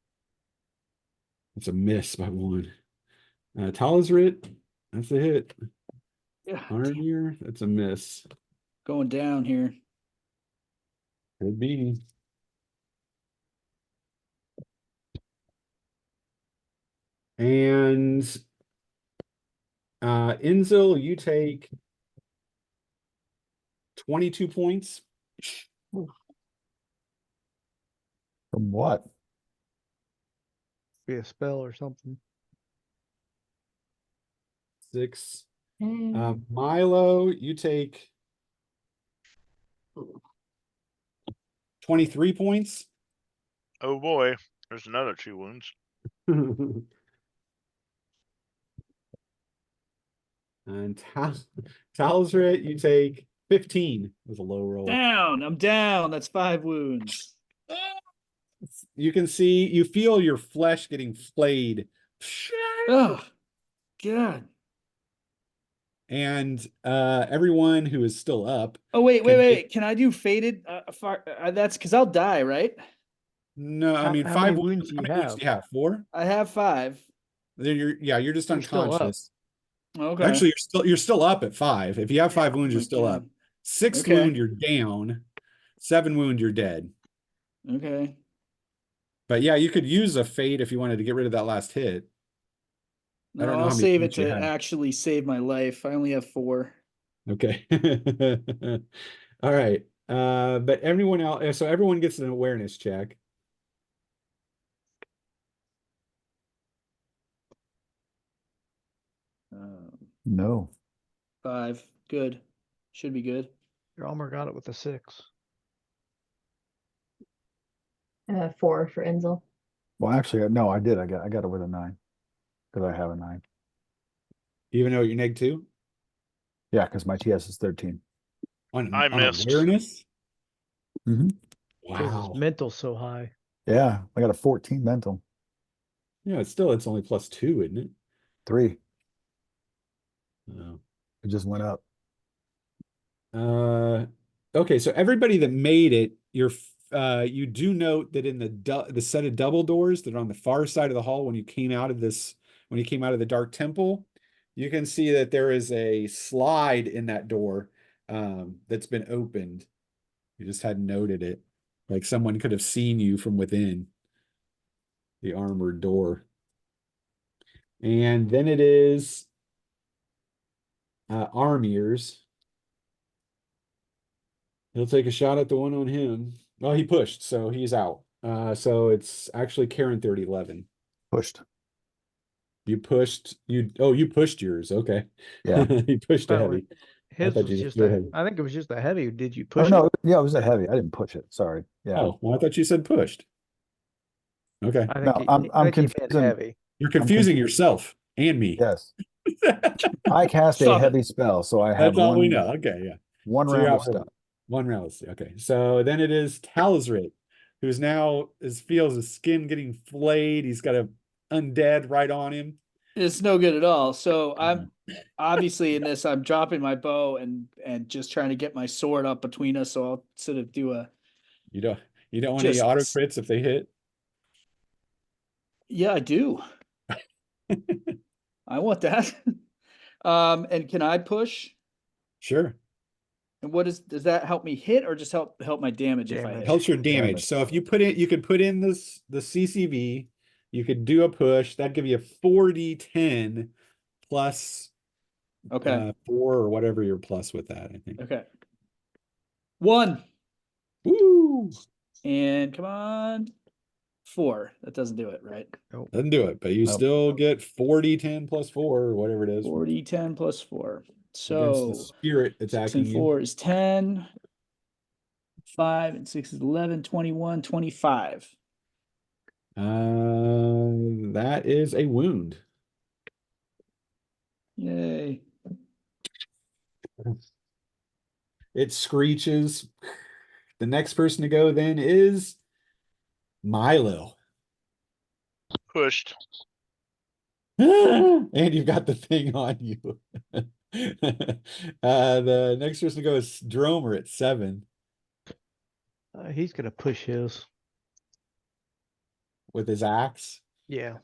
it's a miss by 1. Talazrit, that's a hit. Yeah, Armir, that's a miss. going down here. Could be. And Enzo, you take 22 points. From what? Be a spell or something. 6. Hey. Milo, you take 23 points. Oh boy, there's another 2 wounds. And Talzrit, you take 15 with a low roll. Down. I'm down. That's 5 wounds. You can see, you feel your flesh getting flayed. Oh, God. And everyone who is still up. Oh, wait. Can Can I do faded? That's because I'll die, right? No, I How- mean how 5 many wounds. wounds do How you many wounds have? do you have? 4? I have 5. Then you're just You're still up. unconscious. Okay. Actually, you're still up at 5. If you have 5 wounds, Oh you're my still up. God. 6th Okay. wound, you're down. 7 wound, you're dead. Okay. But yeah, you could use a fade if you wanted to get rid of that last hit. I No, don't know I'll how many save it wounds you to have. actually save my life. I only have 4. Okay. All right. But everyone else, so everyone gets an awareness check. No. 5. Good. Should be good. Your armor got it with a 6. 4 for Enzel. Well, actually, no, I did. I got it with a 9 because I have a 9. Even though you're -2 Yeah, because my TS is 13. I on missed. awareness. Mm-hmm. Because his Wow. mental's so high. Yeah, I got a 14 mental. Yeah, it's only +2, isn't it? 3. Oh. It just went up. Okay, so everybody that made it, you do note that in the set of double doors that are on the far side of the hall when you came out of the dark temple, you can see that there is a slide in that door that's been opened. You just hadn't noted it. Like someone could have seen you from within the armored door. And then it is Armir's. He'll take a shot at the one on him. Well, he pushed, so he's out. So it's actually Karen 3011. Pushed. You pushed you pushed yours. Okay. Yeah. You pushed a Oh, heavy. His thought was you just threw a, heavy. I think it was just a heavy. Did you Oh, push no, it? yeah, it was a heavy. I didn't push it. Sorry. Yeah. Oh, well, I thought you said pushed. Okay. I No, think I'm I think he meant confusing. heavy. You're confusing yourself and me. Yes. I cast a Stop it. heavy spell, so I have That's all we one know. Okay, yeah. one So you're round out of for stun. one round. Okay. So then it is Talzrit, who's now feels his skin getting flayed. He's got a undead right on him. It's no good at all. So I'm obviously in this, I'm dropping my bow and just trying to get my sword up between us. So I'll sort of do a, You don't want any Just- auto crits if they hit. yeah, I do. I want that. And can I push? Sure. And does that help me hit or just help my damage if I Damage. hit? Helps your damage. Damage. So if you could put in the CCV, you could do a push. That'd give you a 4d10 plus Okay. 4 or whatever you're plus with that, I think. Okay. 1. Woo! And come on. 4. That doesn't do it, right? Doesn't do it, but you Nope. still get 40, 10 plus 4 or whatever it is. 40, 10 plus 4. Against So the spirit 6 attacking and you. 4 is 10. 5 and 6 is 11, 21, 25. That is a wound. Yay. It screeches. The next person to go then is Milo. Pushed. And you've got the thing on you. The next person to go is Dromer at 7 He's gonna push his. with his axe. Yeah.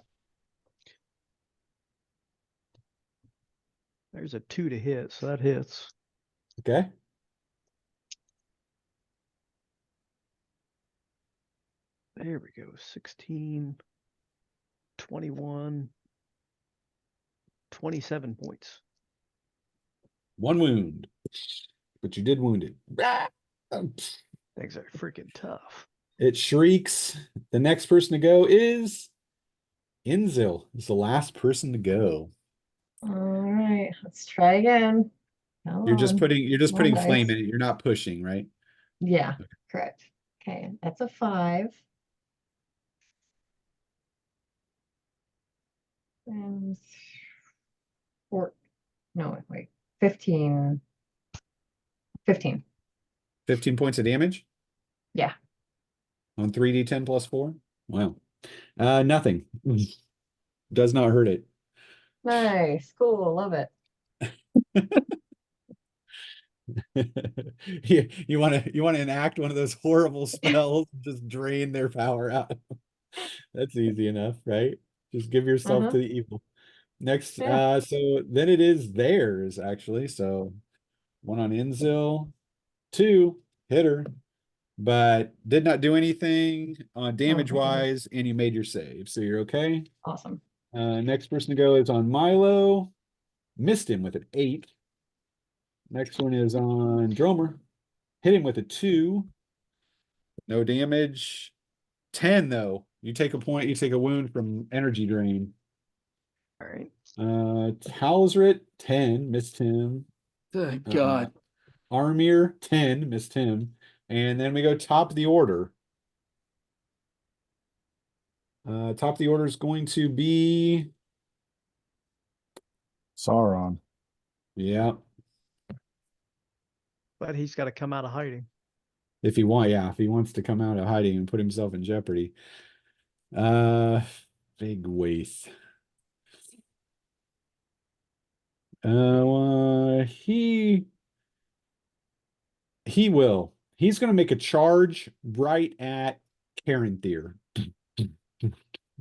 There's a 2 to hit, so that hits. Okay. There we go. 16, 21, 27 points. 1 wound. But you did wound it. Things are freaking tough. It shrieks. The next person to go is Inzil. It's the last person to go. All right, let's try again. Come You're just on. putting Nice. flame in it. You're not pushing, right? Yeah, correct. Okay, that's a 5. And 4, no, wait, 15. 15. 15 points of damage? Yeah. On 3d10 plus 4? Wow. Nothing. Does not hurt it. Nice, cool, love it. You want to enact one of those horrible spells and just drain their power out. That's easy enough, right? Just give yourself Uh-huh. to the evil. Next, Yeah. so then it is theirs actually. So 1 on Inzil, 2 hit her, but did not do anything on damage wise, and you made your save, so you're okay. Awesome. Next person to go is on Milo. Missed him with an 8. Next one is on Dromer. Hit him with a 2. No damage. 10 though. You take a point, you take a wound from energy drain. All right. Talsrit, 10, missed him. Thank God. Armir, 10, missed him. And then we go top of the order. Top of the order is going to be Sauron. yeah. But he's got to come out of hiding. If he wants to come out of hiding and put himself in jeopardy. Big waste. He will. He's going to make a charge right at Caranthir.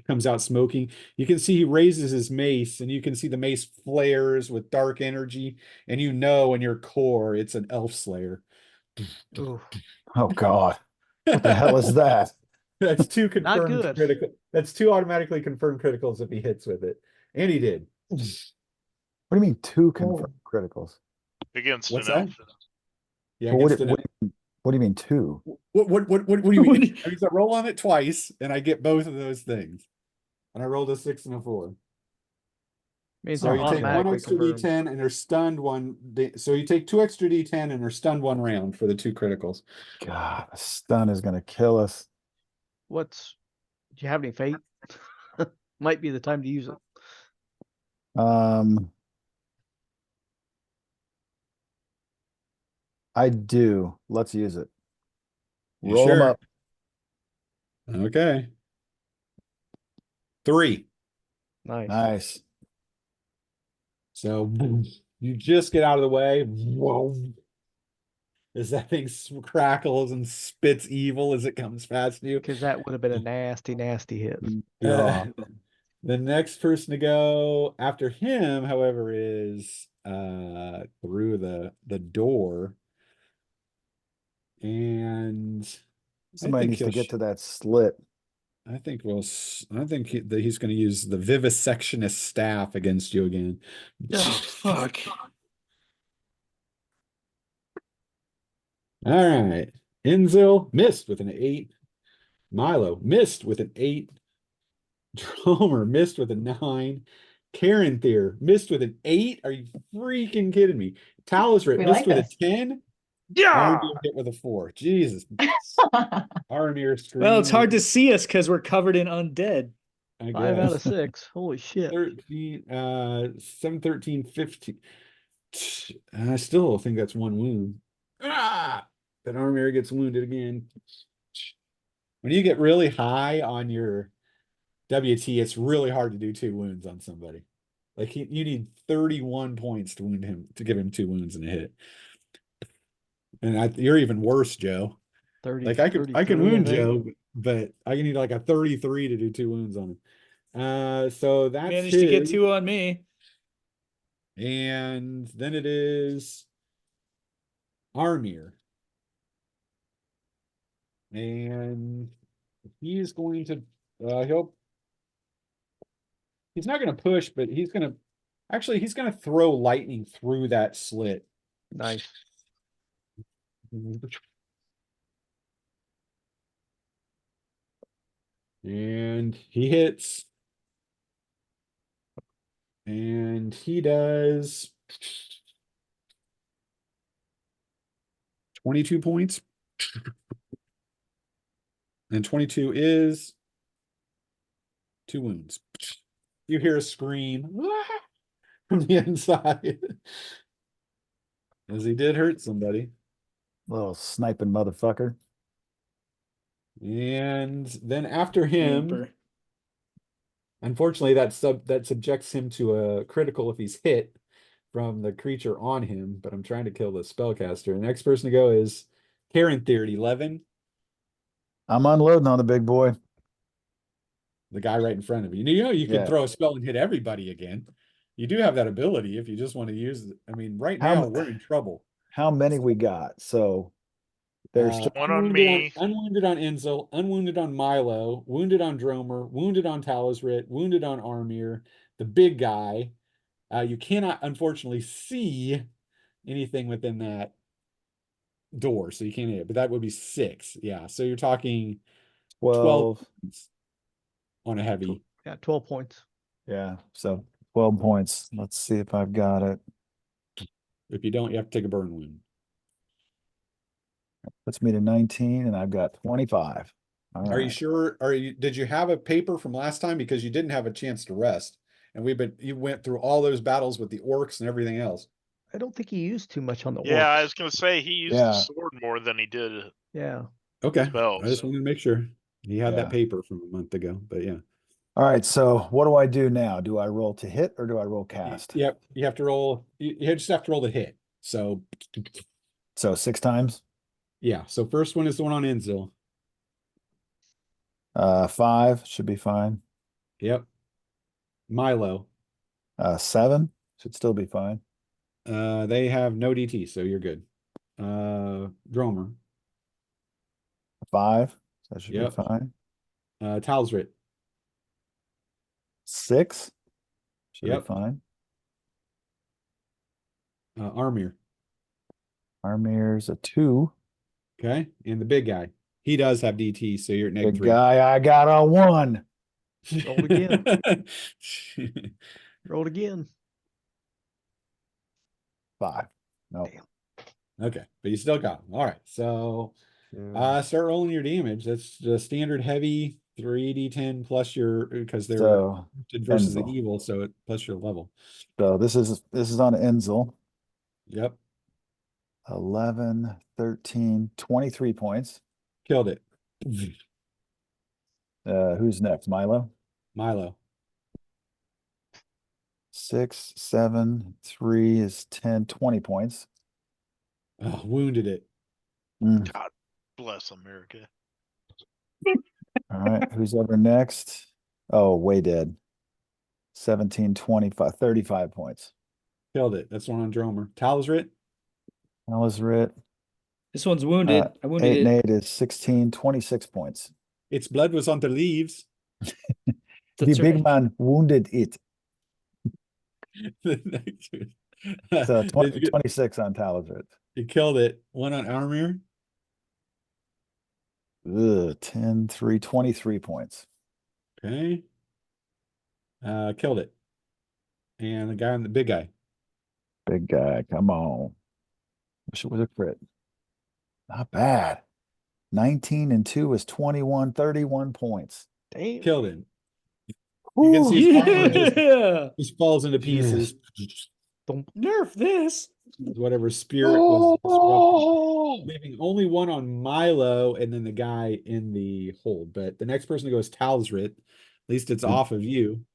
Comes out smoking. You can see he raises his mace, and you can see the mace flares with dark energy, and you know in your core it's an elf slayer. Ooh, Oh God. What the hell is that? That's 2 confirmed good. critical. That's 2 automatically confirmed criticals if he hits with it. And he did. What do you mean 2 confirmed criticals? Against What's an that? elf. Yeah, Well, against an elf. what do you mean 2? What do you mean? I mean, I roll on it twice, and I get both of those things. And I rolled a 6 and a 4. Means So they're you take 1 automatically extra confirmed. d10 and they're stunned 1. So you take 2 extra d10 and they're stunned 1 round for the 2 criticals. God, a stun is gonna kill us. Do you have any fate? Might be the time to use it. I do. Let's use it. You Roll them sure? up. Okay. 3. Nice. Nice. So you just get out of the way. Whoa. As that thing crackles and spits evil as it comes past you. Because that would have been a nasty, nasty hit. God. The next person to go after him, however, is through the door. And I Somebody think needs to he'll get to that slit. I think that he's going to use the vivisectionist staff against you again. Oh, fuck. All right. Enzil missed with an 8. Milo missed with an 8. Dromer missed with a 9. Karen Thier missed with an 8. Are you freaking kidding me? Talosrit We missed like with this. a 10. Yeah. Armir hit with a 4. Jesus. Armir screen. Well, it's hard to see us because we're covered in undead. I 5 out guess. of 6. Holy shit. 13, 7, 13, 15. I still think that's 1 wound. That Armir gets wounded again. When you get really high on your WT, it's really hard to do 2 wounds on somebody. Like you need 31 points to wound him, to give him 2 wounds in a hit. And you're even worse, Joe. 30, Like I can 33, wound I think. Joe, but I need like a 33 to do 2 wounds on him. So that's Managed to get his. 2 on me. And then it is Armir. And he's going to he's not going to push, but he's going to throw lightning through that slit. Nice. And he hits. And he does 22 points. And 22 is 2 wounds. You hear a scream from the inside. As he did hurt somebody. Little sniping motherfucker. And then after him, Camper. unfortunately, that subjects him to a critical if he's hit from the creature on him, but I'm trying to kill the spellcaster. The next person to go is Karen Theory 11, I'm unloading on the big boy. the guy right in front of you. You know, you can Yeah. throw a spell and hit everybody again. You do have that ability if you just want to use it. I mean, right How now m- we're in trouble. How many we got? So there's One on unwounded me. unwounded on Enzel, unwounded on Milo, wounded on Dromer, wounded on Talosrit, wounded on Armir, the big guy. You cannot, unfortunately, see anything within that door, so you can't hit it, but that would be 6. Yeah, so you're talking 12 12. points on a heavy. Yeah, 12 points. Yeah. So 12 points. Let's see if I've got it. If you don't, you have to take a burn wound. Puts me to 19 and I've got 25. All Are you right. sure? Did you have a paper from last time? Because you didn't have a chance to rest. And you went through all those battles with the orcs and everything else. I don't think he used too much on the Yeah, I orcs. was gonna say he used Yeah. the sword more than he did Yeah. Okay. spells. I just wanted to make sure. He had Yeah. that paper from a month ago, but yeah. All right. So what do I do now? Do I roll to hit or do I roll cast? Yep. You have to roll. You just have to roll the hit. So So 6 times. yeah. So first one is the one on Enzil. 5 should be fine. Yep. Milo. 7 should still be fine. They have no DT, so you're good. Dromer. 5. So that should Yep. be fine. Talsrit. 6 should Yep. be fine. Armir. Armir's a 2. Okay. And the big guy. He does have DT, so you're at Big -3. guy, I got a 1. Roll again. Roll again. 5. No. Damn. Okay, but you still got him. All right, so start rolling your damage. That's the standard heavy 3d10 plus your, because they're So versus the Enzel. evil, so it plus your level. So this is on Enzel. Yep, 11, 13, 23 points. killed it. Who's next? Milo? Milo. 6, 7, 3 is 10, 20 points. Oh, wounded it. Mm. God bless America. All right. Who's ever next? Oh, way dead. 17, 25, 35 points. Killed it. That's one on Dromer. Talsrit. Alizrit. This one's wounded. I wounded 8 and it. 8 is 16, 26 points. Its blood was on the leaves. The That's big right. man wounded it. So 20, you, 26 on Talzrit. you killed it. One on Armir. Ugh, 10, 3, 23 points. Okay. Killed it. And the guy on the big guy. Big guy, come on. Wish it was a crit. Not bad. 19 and 2 is 21, 31 points. Damn. Killed him. You can see his armor Yeah. just falls into pieces. Nerf this. Whatever spirit was disrupted, leaving only one on Milo and then the guy in the hold. But the next person to go is Talzrit. At least it's off of you.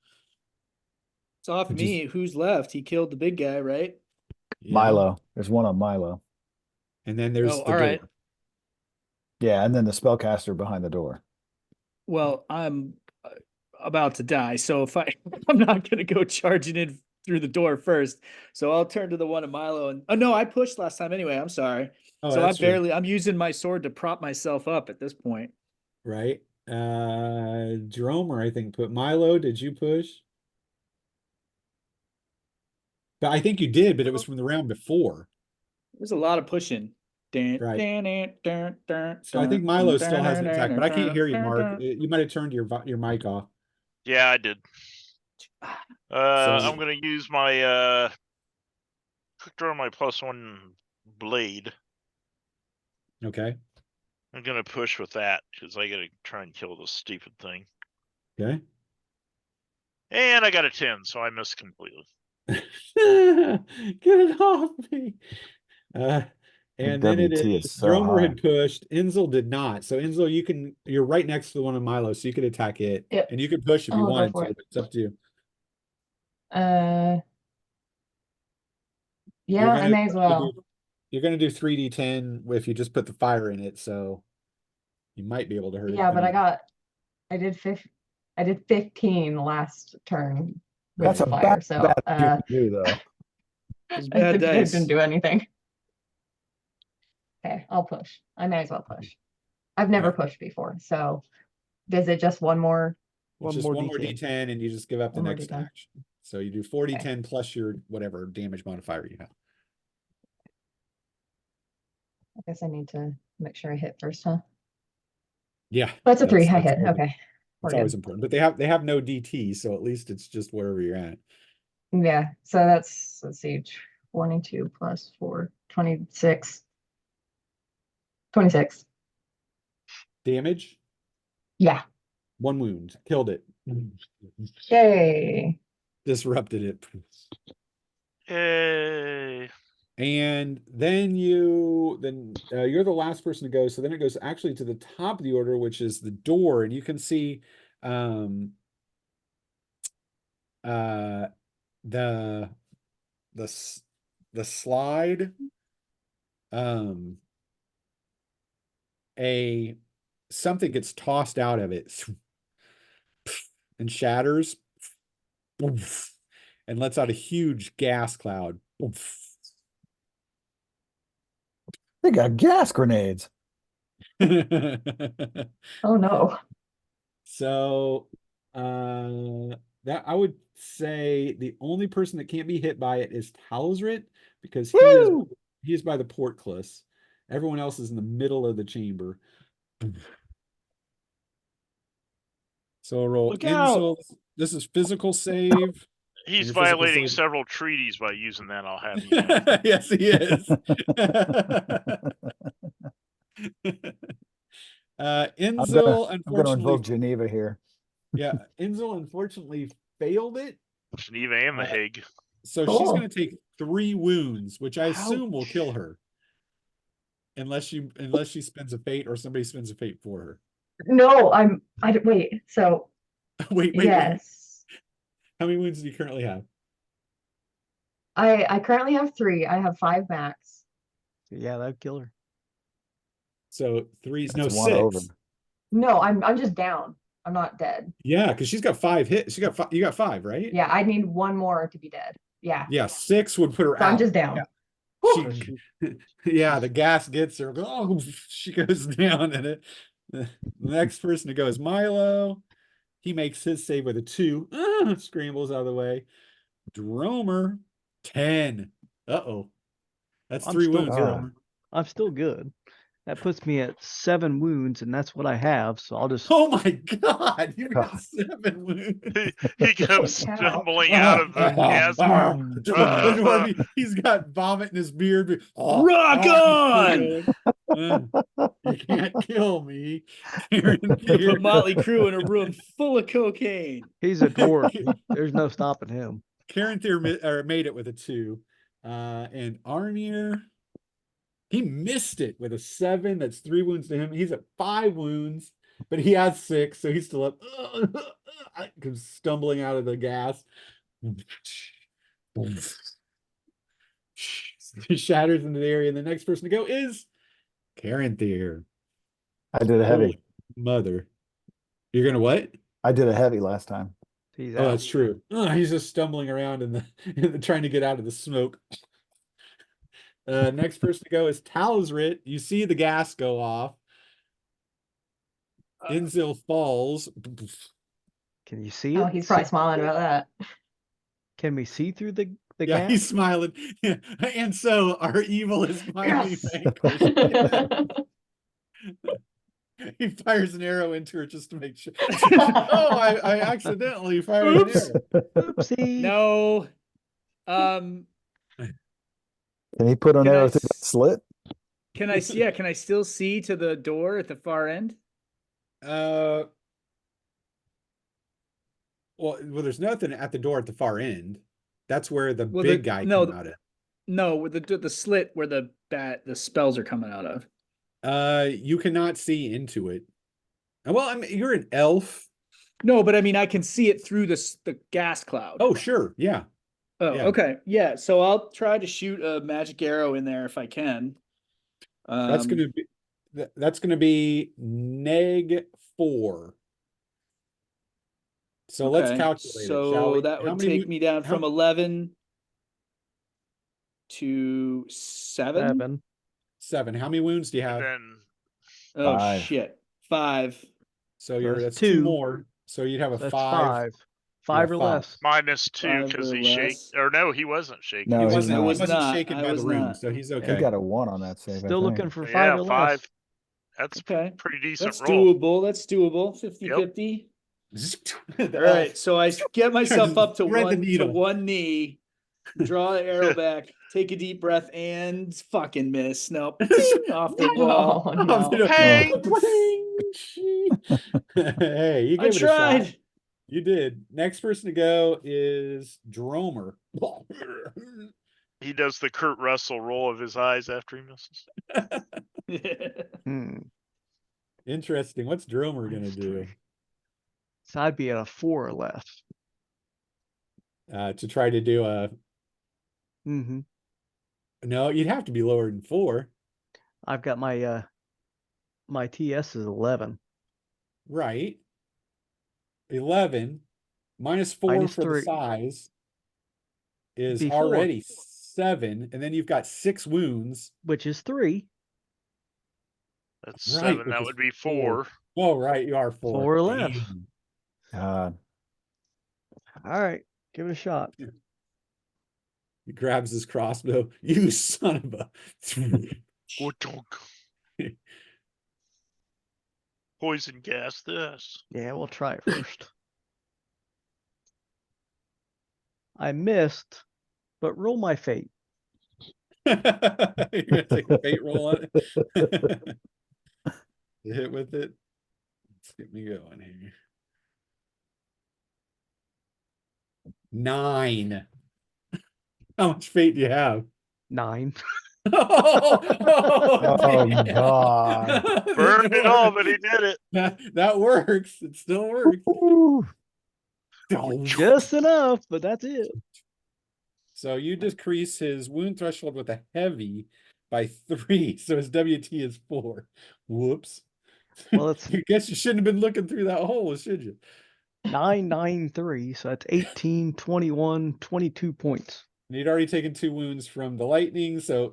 It's off Which me. Who's left? He killed the big guy, right? Yeah. Milo. There's one on Milo. And then there's Oh, the all door. right. Yeah, and then the spellcaster behind the door. Well, I'm about to die, so if I'm not gonna go charging in through the door first. So I'll turn to the one at Milo and oh no, I pushed last time anyway. I'm sorry. Oh, So that's true. I'm using my sword to prop myself up at this point. Right. Dromer, I think, put Milo. Did you push? But I think you did, but it was from the round before. There's a lot of pushing. Right. So I think Milo still has an attack, but I can't hear you, Mark. You might have turned your mic off. Yeah, I did. So- I'm gonna use my quick draw my +1 blade. Okay. I'm gonna push with that because I gotta try and kill this stupid thing. Okay. And I got a 10, so I missed completely. Get it off me. And then it WT is is so Dromer high. had pushed. Inzel did not. So Inzel, you're right next to the one of Milo, so you could attack it. Yep. And you could push if you I'll go wanted for to, it. but it's up to you. Yeah, I may as well. You're gonna do 3d10 if you just put the fire in it, so you might be able to hurt it. Yeah, but mean, I did 15 last turn with That's the a fire, bad, so bad do though. It's I bad dice. didn't do anything. Okay, I'll push. I may as well push. I've never Alright. pushed before, so is it just one more? It's just one more d10 and you just give up the One more next D10. action. So you do 4d10 plus your whatever damage modifier you have. I guess I need to make sure I hit first, huh? Yeah. That's a 3. I that's hit. always- Okay. We're It's always good. important. But they have no DT, so at least it's just wherever you're at. Yeah, so that's, let's see, 22 plus 4, 26. 26. Damage, Yeah. 1 wound, killed it. Yay. Disrupted it. Yay. And then you're the last person to go. So then it goes actually to the top of the order, which is the door, and you can see the slide something gets tossed out of it and shatters and lets out a huge gas cloud. They got gas grenades. Oh no. So that I would say the only person that can't be hit by it is Talzrit, because he is by the portcullis. Everyone else is in the middle of the chamber. So I'll roll Look out. Insul. This is physical save. He's your physical violating save- several treaties by using that, I'll have you know. Yes, he is. Inzel I'm gonna invoke unfortunately, Geneva here. yeah, Inzel unfortunately failed it. Geneva and the Hague. So she's Cool. going to take 3 wounds, which I assume will kill her. Unless she spends a fate or somebody spends a fate for her. No, wait, so Wait. yes. How many wounds do you currently have? I currently have 3. I have 5 max. Yeah, that'd kill her. So 3 is no That's 6. 1 over. No, I'm just down. I'm not dead. Yeah, because she's got 5 hits. You got 5, right? Yeah, I need 1 more to be dead. Yeah. Yeah, 6 would put her So out. I'm just down. Yeah. Whew. Yeah, the gas gets her. Oh, she goes down in it. The next person to go is Milo. He makes his save with a 2. Scrambles out of the way. Dromer, 10. Uh-oh. That's I'm 3 still wounds. good. Dromer. I'm still good. That puts me at 7 wounds, and that's what I have. So I'll just. Oh my God, you got God. 7 wounds. He comes Holy cow. stumbling out of the gas. The dwarf, he's got vomit in his beard. Rock on! You can't kill me. Karen Put Deere. Motley Crue in a room full of cocaine. He's a dwarf. There's no stopping him. Karen Deere made it with a 2. And Armir, he missed it with a 7. That's 3 wounds to him. He's at 5 wounds, but he has 6, so he's still up. Comes stumbling out of the gas. He shatters into the area, and the next person to go is Karen Deere. I did a heavy. Mother. You're gonna what? I did a heavy last time. He's Oh, out. that's true. He's just stumbling around in the trying to get out of the smoke. Next person to go is Talsrit. You see the gas go off. Inzil falls. Can you see it? Oh, he's probably smiling about that. Can we see through the Yeah, gas? he's smiling. And so our evil is finally Yes. vanquished. He fires an arrow into her just to make sure. Oh, I accidentally fired an Oops. arrow. Oopsie. No. Can he put an Can I arrow through the s- slit? Can I see? Yeah, can I still see to the door at the far end? Well, there's nothing at the door at the far end. That's where the Well, big guy no, came out of. No, with the slit where the spells are coming out of. You cannot see into it. Well, I mean, you're an elf. No, but I mean I can see it through the gas cloud. Oh, sure, yeah. Oh, yeah. okay. Yeah, so I'll try to shoot a magic arrow in there if I can. That's gonna be -4. So let's okay. calculate it, shall So we? that How would many take me down from 11 to 7. 7. 7. How many wounds do you have? Then Oh 5. shit. 5. So That's that's 2. 2 more. So you'd have a That's 5. 5. 5 or 5. less. -2 5 because or he shake. less. Or no, he wasn't shaking. No, He he's wasn't, not. was not. shaken I by was the room, not. so he's He okay. got a 1 on that save. Still I looking think. for 5 Yeah, or less. 5. That's Okay. pretty decent That's roll. doable. That's doable. 50-50. The All right, elf. so I get myself up to Thread the one needle. knee, draw the arrow back, take a deep breath, and fucking miss. Nope. Ding, off the wall. Oh no. Hey! Hey, you I gave it a shot. tried. You did. Next person to go is Dromer. He does the Kurt Russell roll of his eyes after he misses. Hmm. Interesting. What's Dromer gonna Minus do? 3. So I'd be at a 4 or less. To try to do a Mm-hmm. no, you'd have to be lower than 4. I've got my my TS is 11. Right. 11 -4 Minus for 3. the size is Before. already 7, and then you've got 6 wounds. Which is 3. That's Right, 7. which That is would be 4. 4. Oh, right, you are 4. 4 or less. Damn. God. All right, give it a shot. He grabs his crossbow. You son of a. Good dog. Poison gas this. Yeah, we'll try it first. I missed, but roll my fate. You're gonna take a fate roll on it. You hit with it. Let's get me going here. 9. How much fate do you have? 9. Oh, God. Burned it all, but he did it. That works. It still works. Woo. Just enough, but that's it. So you decrease his wound threshold with a heavy by 3. So his WT is 4. Whoops. Well, it's I guess you shouldn't have been looking through that hole, should you? 993, so that's 18, 21, 22 points. And he'd already taken 2 wounds from the lightning, so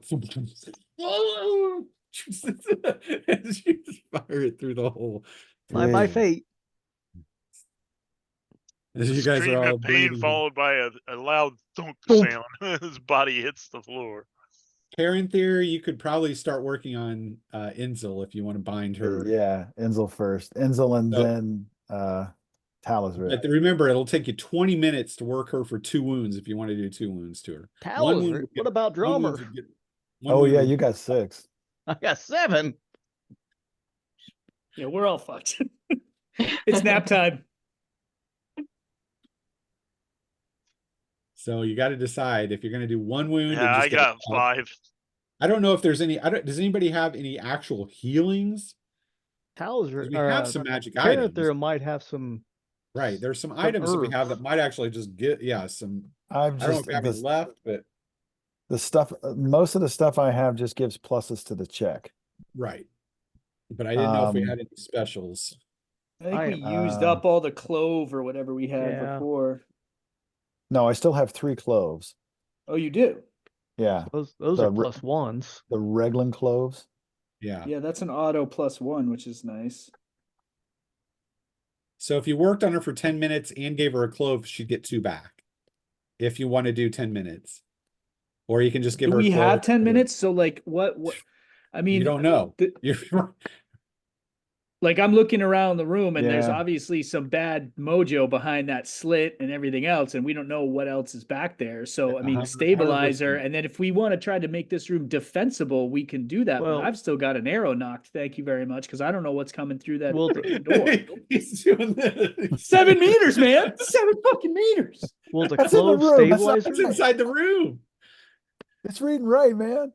As you just fire it through the hole. Fly by Jeez. fate. As you guys are Scream all of pain breathing. followed by a loud thunk Thunk. sound. His body hits the floor. Karen theory, you could probably start working on Inzel if you want to bind her. Yeah, Enzel first. Enzel and So- then Talisrid. But remember, it'll take you 20 minutes to work her for 2 wounds if you want to do 2 wounds to her. One wound Talisrid. would get- What about one wound drummer? would get- one Oh wound yeah, would you get- got 6. I got 7. Yeah, we're all fucked. It's nap time. So you got to decide if you're going to do 1 wound. Yeah, and just I get got it out. 5. I don't know if there's any. Does anybody have any actual healings? 'Cause Talisrid. we or, have some magic Karen items. there might have some. Right. There's some items that we have that herbs. might actually just get, some. I've I don't know just if we have any the, left, but the stuff. Most of the stuff I have just gives pluses to the check. right. But I didn't know if we Um, had any specials. I think we I- used uh, up all the clove or whatever we had Yeah. before. No, I still have 3 cloves. Oh, you do? Yeah, Those The are re- +1s. the Reglan cloves. Yeah. Yeah, that's an auto +1, which is nice. So if you worked on her for 10 minutes and gave her a clove, she'd get 2 back. If you want to do 10 minutes. Or you can just give Do her a we have clove 10 or- minutes? So like what I mean, You don't know. the- You're like I'm looking around the room and there's Yeah. obviously some bad mojo behind that slit and everything else, and we don't know what else is back there. So I mean, 100%. stabilizer, and then if we want to try to make this room defensible, we can do that. Well- but I've still got an arrow knocked. Thank you very much, because I don't know what's coming through that Well, freaking door. He's doing this. 7 meters, man. 7 fucking meters. Will the That's in the clove room, that's not- stabilizer? It's inside the room. It's reading right, man.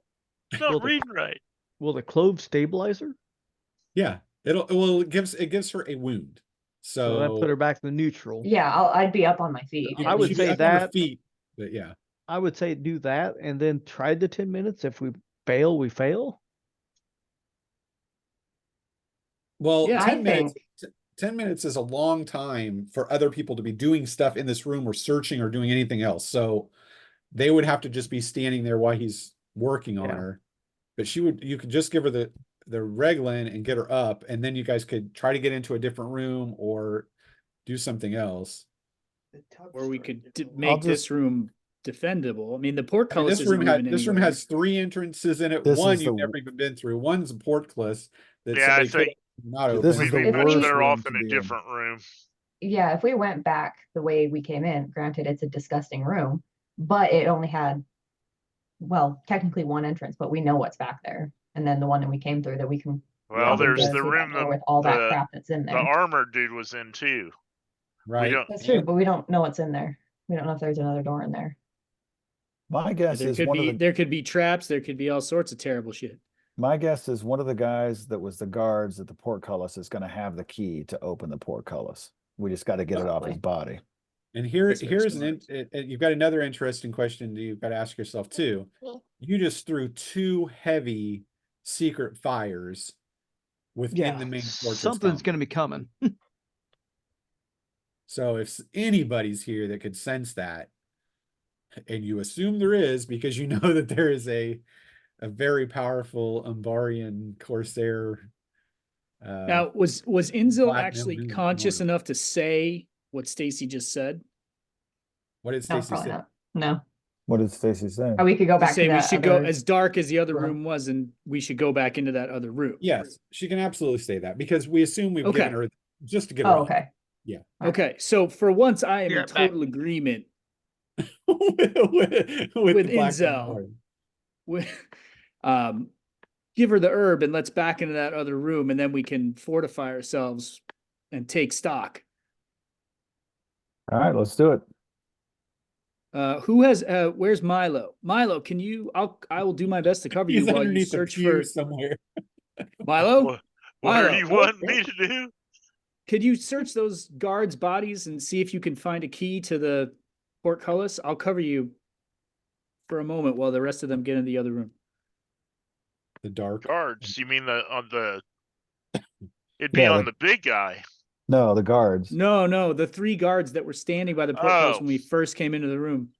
It's Well, not the- reading right. Will the clove stabilizer? Yeah. It gives her a wound. So that put her back to neutral. Yeah, I'd be up on my feet. I would she'd say be up on her that- feet, but yeah. I would say do that and then try the 10 minutes. If we fail, we fail. Well, Yeah. 10 I minutes. think 10 minutes is a long time for other people to be doing stuff in this room or searching or doing anything else. So they would have to just be standing there while he's working on Yeah. her. But you could just give her the Reglan and get her up, and then you guys could try to get into a different room or do something else. Or we could make this room defendable. I mean, the I mean, portcullis this room isn't this room anywhere. has 3 entrances in it. This One is you've the- never even been through. One's a portcullis that Yeah, I somebody could think not open. This We'd is the be much worst better room off to in a be in. different room. Yeah, if we went back the way we came in, granted it's a disgusting room, but it only had, well, technically 1 entrance, but we know what's back there. And then the one that we came through that we can Well, probably there's go the through room that door that with all that the- crap that's in the there. armor dude was in too. right. don't- That's true, but we don't know what's in there. We don't know if there's another door in there. My guess There is could one be of the there could be traps, there could be all sorts of terrible shit. my guess is one of the guys that was the guards at the portcullis is going to have the key to open the portcullis. We just got to get it off his Probably. body. And That's very here's smart. you've got another interesting question that you've got to ask yourself too. You just threw 2 heavy secret fires within the main fortress. Something's compound. going to be coming. So if anybody's here that could sense that, and you assume there is because you know that there is a very powerful Umbarian Corsair. Now, was Inzel Black actually Mountain conscious Immortal. enough to say what Stacy just said? What did No, Stacy probably say? not. No. What did Stacy say? Or we could go To back to say we that should go other- as dark as the other room. room was, and we should go back into that other room. Yes, she can absolutely say that because we assume we've Okay. given her just to get her Oh, up. okay. Okay, so for once, I am You're in back. total agreement with With the Black Inzel. Umbarian. with, give her the herb and let's back into that other room, and then we can fortify ourselves and take stock. All right, let's do it. Who has, where's Milo? Milo, can you, I will do my best to cover you He's while you underneath the search pew for somewhere. Milo. What are Milo, you oh, wanting me to do? Could you search those guards' bodies and see if you can find a key to the portcullis? I'll cover you for a moment while the rest of them get in the other room. The dark. Guards? You mean it'd be Yeah, on the- the big guy. No, the guards. No, the 3 guards that were standing by the portcullis Oh. when we first came into the room.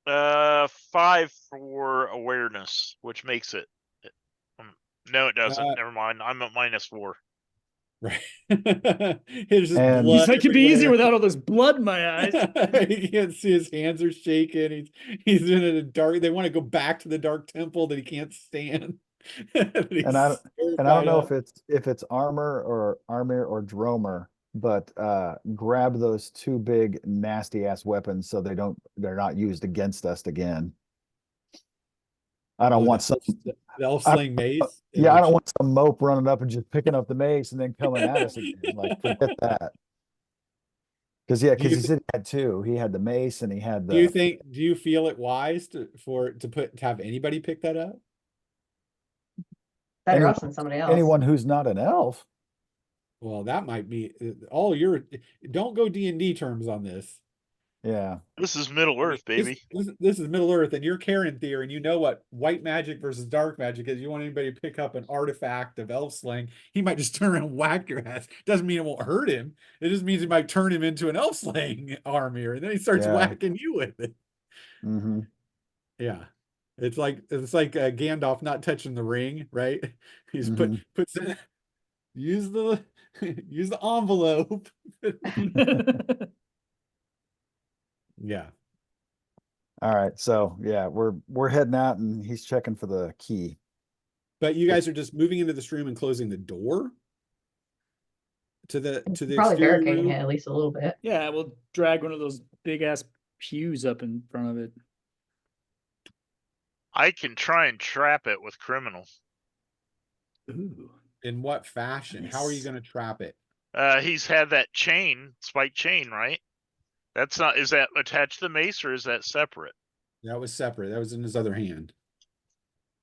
5 for awareness, which makes it No, it doesn't. Uh, Never mind. I'm at -4. Right. It's just And- blood. He's like, it'd be easier everywhere. without all this blood in my eyes. You can't see his hands are shaking. He's in a dark. They want to go back to the dark temple that he can't stand. That he's And I don't terrified know of. if it's armor or dromer, but grab those two big nasty ass weapons so they're not used against us again. I don't Oh, want some the elf sling mace. yeah, I don't want some mope running up and just picking up the mace and then coming at us again. Like, forget that. Because Do because you he said he had two. He had the mace and he had Do you the think? Do you feel it wise to have anybody pick that up? Better anyone, us than somebody else. anyone who's not an elf. Well, that might be all your. Don't go D&D terms on this. Yeah. This is Middle Earth, baby. This is Middle Earth, and you're Karen Thier, and you know what white magic versus dark magic is. You want anybody to pick up an artifact of elf sling, he might just turn around and whack your ass. Doesn't mean it won't hurt him. It just means it might turn him into an elf sling army, and then he starts Yeah. whacking you with it. Mm-hmm. Yeah. It's like Gandalf not touching the ring, right? He's puts in use the envelope. Yeah. All right. So yeah, we're heading out and he's checking for the key. But you guys are just moving into this room and closing the door to the Probably exterior barricading room. it at least a little bit. Yeah, we'll drag one of those big ass pews up in front of it. I can try and trap it with criminals. Ooh. In what fashion? How are you Nice. going to trap it? He's had that chain, spike chain, right? That's not. Is that attached to the mace or is that separate? That was separate. That was in his other hand.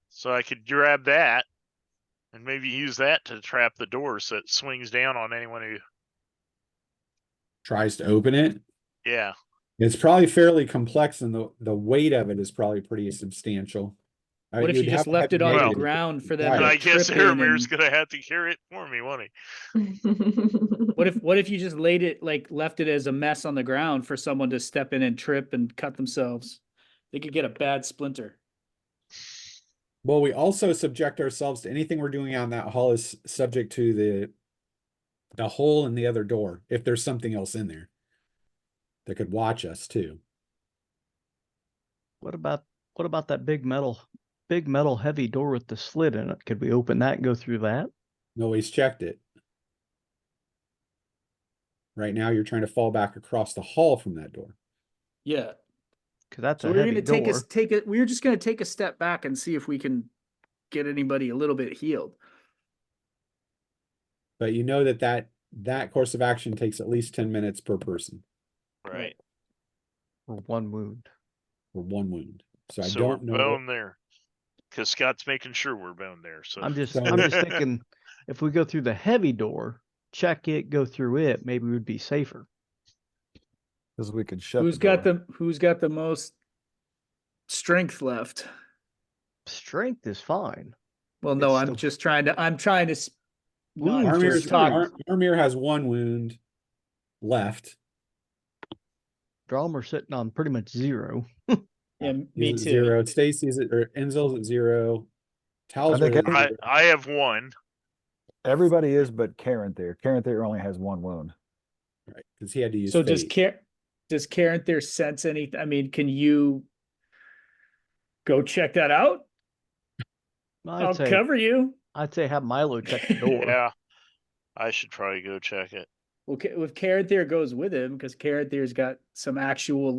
So I could grab that and maybe use that to trap the door so it swings down on anyone who. Tries to open it. Yeah. It's probably fairly complex, and the weight of it is probably pretty substantial. What if you just left it on the ground for them And to I guess trip in Aramir's and- gonna have to carry it for me, won't he? What if you just left it as a mess on the ground for someone to step in and trip and cut themselves? They could get a bad splinter. Well, we also subject ourselves to anything we're doing on that hall is subject to the hole in the other door. If there's something else in there that could watch us too. What about that big metal heavy door with the slit in it? Could we open that and go through that? Nobody's checked it. Right now, you're trying to fall back across the hall from that door. Yeah. Because that's So a we're heavy gonna door. we're just gonna take a step back and see if we can get anybody a little bit healed. But you know that course of action takes at least 10 minutes per person Right. Or one wound. for one wound. So I So don't we're know. boned there. Because Scott's making sure we're boned there. So I'm just thinking if we go through the heavy door, check it, go through it, maybe we'd be safer. Because we could shut Who's got the most strength left? Strength is fine. Well, no, It's I'm still- just trying to not Wounds just are talk. fine. Armir has one wound left. Drummer's sitting on pretty much 0. Yeah, He's me at too. 0. Stacy's at, or Enzel's at 0. Tal's think at every- 0. I have one. everybody is but Karen there. Karen there only has one wound. Right, because he had to use So fate. does Karen there sense anything? I mean, can you go check that out? I'll cover you. I'd say have Milo check the door. Yeah. I should probably go check it. Well, if Karen there goes with him, because Karen there's got some actual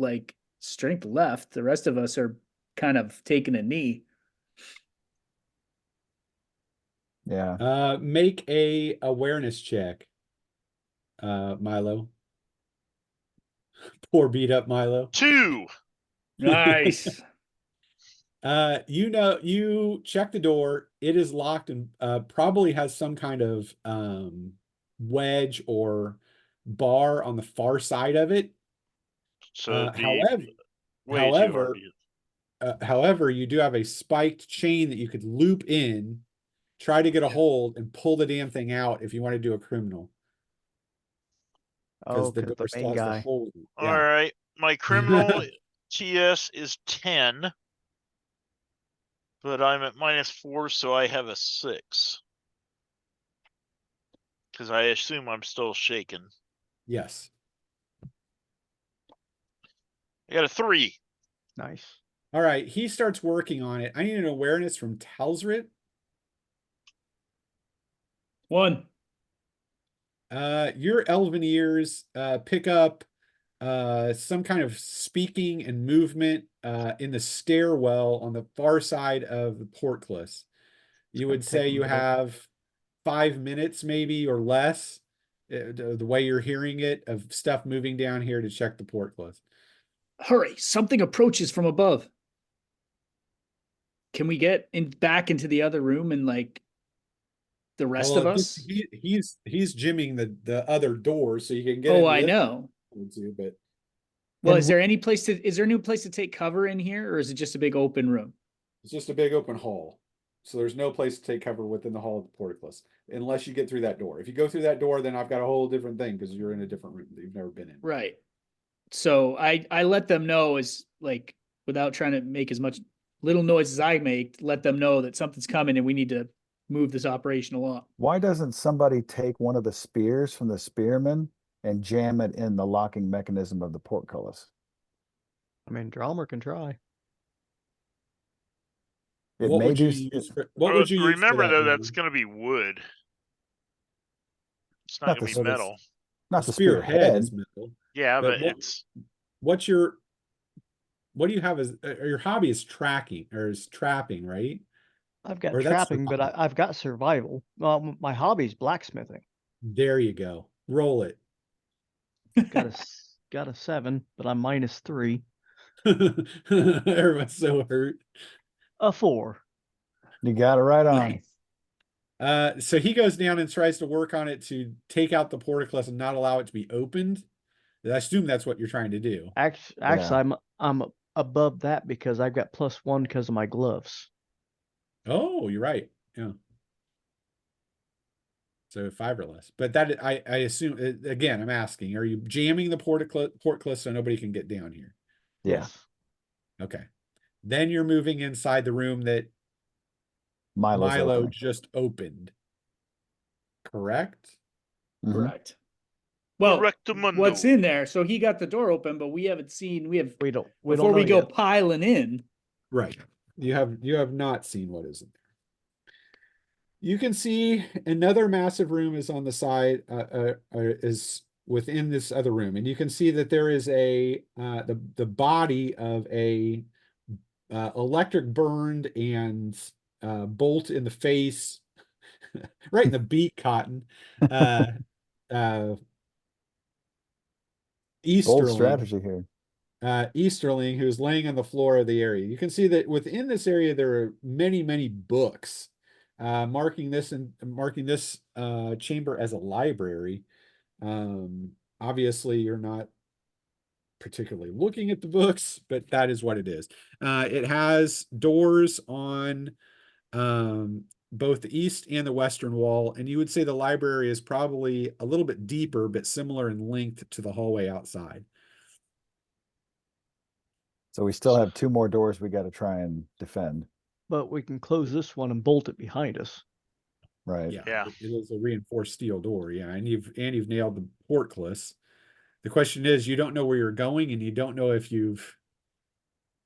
strength left. The rest of us are kind of taking a knee. Yeah. Make a awareness check. Milo. Poor beat up Milo. 2. Nice. You check the door, it is locked and probably has some kind of wedge or bar on the far side of it. So it'd be way too however, hard to get. however, you do have a spiked chain that you could loop in, try to get a hold and pull the damn thing out if you want to do a criminal. Oh, The the door still main has the guy. hole. All Yeah. right. My criminal TS is 10. But I'm at -4, so I have a 6. Because I assume I'm still shaken. Yes. I got a 3. Nice. All right. He starts working on it. I need an awareness from Talsrit. 1. Your elven ears pick up some kind of speaking and movement in the stairwell on the far side of the portcullis. You would say you have 5 minutes maybe or less, the way you're hearing it, of stuff moving down here to check the portcullis. Hurry! Something approaches from above. Can we get back into the other room and like the rest of us? He's jimming the other door so you can get Oh, into I this know. one too, but Well, And is there any place to? Is there any place to take cover in here, or is it just a big open room? it's just a big open hall. So there's no place to take cover within the hall of the portcullis unless you get through that door. If you go through that door, then I've got a whole different thing because you're in a different room that you've never been in. Right. So I let them know, as like, without trying to make as much little noise as I make, let them know that something's coming and we need to move this operation along. Why doesn't somebody take one of the spears from the spearmen and jam it in the locking mechanism of the portcullis? I mean, Drummer can try. It What may would do. you use for, what would you use for Remember that, though, Rhun? that's going to be wood. It's not Not going the to be spear- metal. Not The the spearhead spearhead. is metal. Yeah, But but it's what do you have as your hobby is tracking or is trapping, right? I've got Or that's trapping, but survival. I've got survival. My hobby's blacksmithing. There you go. Roll it. Got a 7, but I'm -3. Everyone's so hurt. A 4. You got it right on. Nice. So he goes down and tries to work on it to take out the portcullis and not allow it to be opened. I assume that's what you're trying to do. Actually, I'm above that because I've got +1 because of my gloves. Oh, you're right. Yeah. So 5 or less. But that I assume again, I'm asking, are you jamming the portcullis so nobody can get down here? Yeah. Yes. Okay. Then you're moving inside the room that Milo's Milo opening. just opened. Correct? Mhm. Correct. Well, Correctamundo. what's in there? So he got the door open, but we haven't seen. We don't before we know go yet. piling in. Right. You have not seen what is in there. You can see another massive room is on the side, is within this other room, and you can see that there is the body of a electric burned and bolt in the face, right in the beak, Cotton. Bold Easterling. strategy here. Easterling, who's laying on the floor of the area. You can see that within this area there are many, many books, marking this chamber as a library. Obviously, you're not particularly looking at the books, but that is what it is. It has doors on both the east and the western wall, and you would say the library is probably a little bit deeper, but similar in length to the hallway outside. So we still have 2 more doors we got to try and defend. But we can close this one and bolt it behind us. Right. Yeah. It is a reinforced steel door. Yeah, and you've nailed the portcullis. The question is, you don't know where you're going, and you don't know if you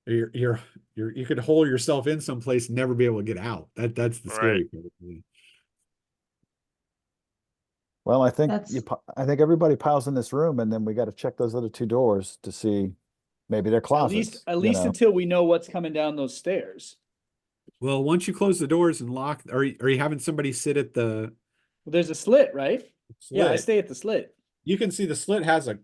could hole yourself in someplace and never be able to get out. That's the scary part. Well, I think That's- I think everybody piles in this room, and then we got to check those other 2 doors to see maybe they're closets. At least until we know what's coming down those stairs. Well, once you close the doors and lock, are you having somebody sit at the Well, there's a slit, right? Yeah, I slit? stay at the slit. You can see the slit has it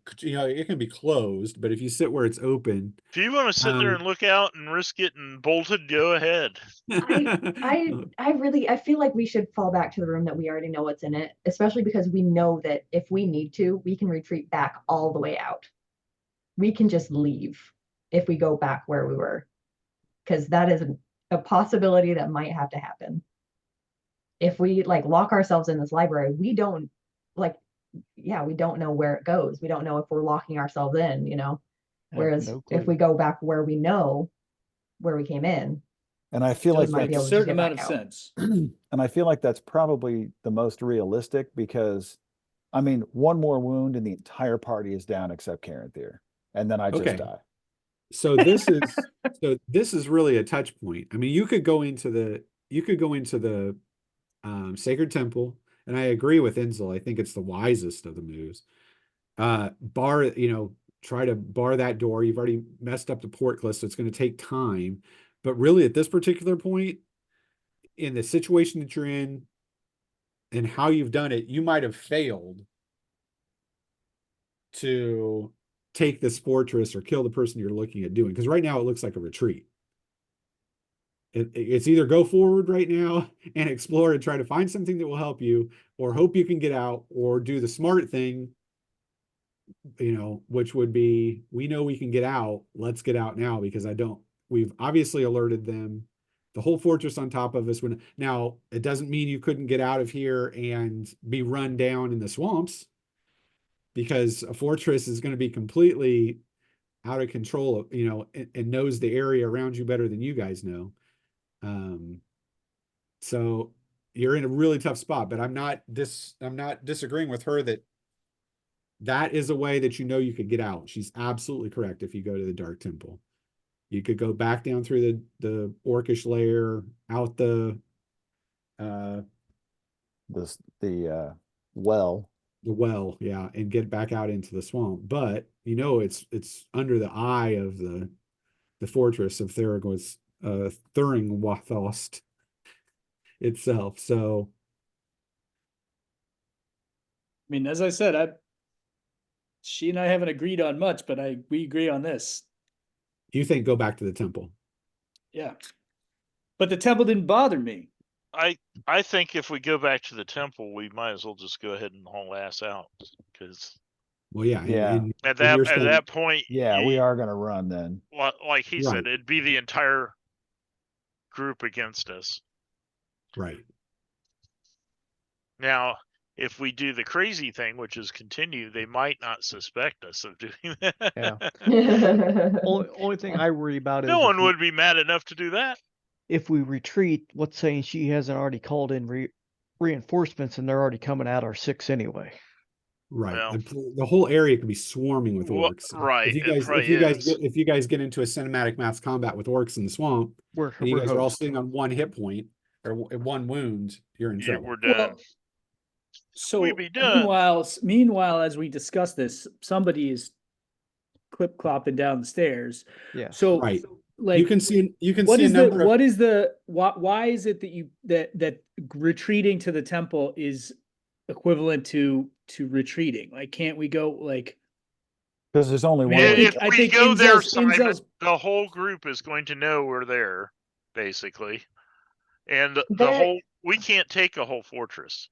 can be closed, but if you sit where it's open, If you want to sit there and look out and risk getting bolted, go ahead. I feel like we should fall back to the room that we already know what's in it, especially because we know that if we need to, we can retreat back all the way out. We can just leave if we go back where we were, because that is a possibility that might have to happen. If we like lock ourselves in this library, we don't we don't know where it goes. We don't know if we're locking ourselves in, I have Whereas no if clue. we go back where we know where we came in, And I feel So we like might be Makes able a to just certain get amount of back out. sense. and I feel like that's probably the most realistic because, I mean, one more wound and the entire party is down except Karen Thier, and then I just Okay. die. So this is really a touch point. I mean, you could go into the Sacred Temple, and I agree with Enzel. I think it's the wisest of the moves. Try to bar that door. You've already messed up the portcullis, so it's going to take time. But really, at this particular point, in the situation that you're in and how you've done it, you might have failed to take this fortress or kill the person you're looking at doing. Because right now it looks like a retreat. It's either go forward right now and explore and try to find something that will help you, or hope you can get out, or do the smart thing, which would be, we know we can get out. Let's get out now, because we've obviously alerted them. The whole fortress on top of us. Now, it doesn't mean you couldn't get out of here and be run down in the swamps, because a fortress is going to be completely out of control, and knows the area around you better than you guys know. So you're in a really tough spot, but I'm not disagreeing with her that is a way that you could get out. She's absolutely correct. If you go to the Dark Temple, you could go back down through the Orcish lair, out the Well, yeah, and get back out into the swamp. But it's under the eye of the fortress of Thuringwath itself. So I mean, as I said, she and I haven't agreed on much, but we agree on this. you think go back to the temple? Yeah. But the temple didn't bother me. I think if we go back to the temple, we might as well just go ahead and haul ass out, because Well, yeah. Yeah. at you're that saying, point, yeah, we are gonna run then. like he Right. said, it'd be the entire group against us. right. Now, if we do the crazy thing, which is continue, they might not suspect us of doing that. Yeah. Only thing I worry about is No if one we- would be mad enough to do that. if we retreat, what's saying she hasn't already called in reinforcements and they're already coming at our 6 anyway. Right. Well, the whole area could be swarming with Well, orcs. right, If you it guys probably is. if you guys get into a cinematic mass combat with orcs in the swamp, We're and you guys are all host. sitting on 1 hit point or 1 wound, you're in trouble. We're done. Well, so We'd be done. meanwhile, as we discuss this, somebody is clip clopping down the stairs. Yes. So Right. like you can see what a is number why is it that retreating to the temple is equivalent to retreating? Like, can't we go like? Because there's only one. I If think- I we think go there, Inzel's- Simon, Inzel's- the whole group is going to know we're there, basically, and There- we can't take a whole fortress.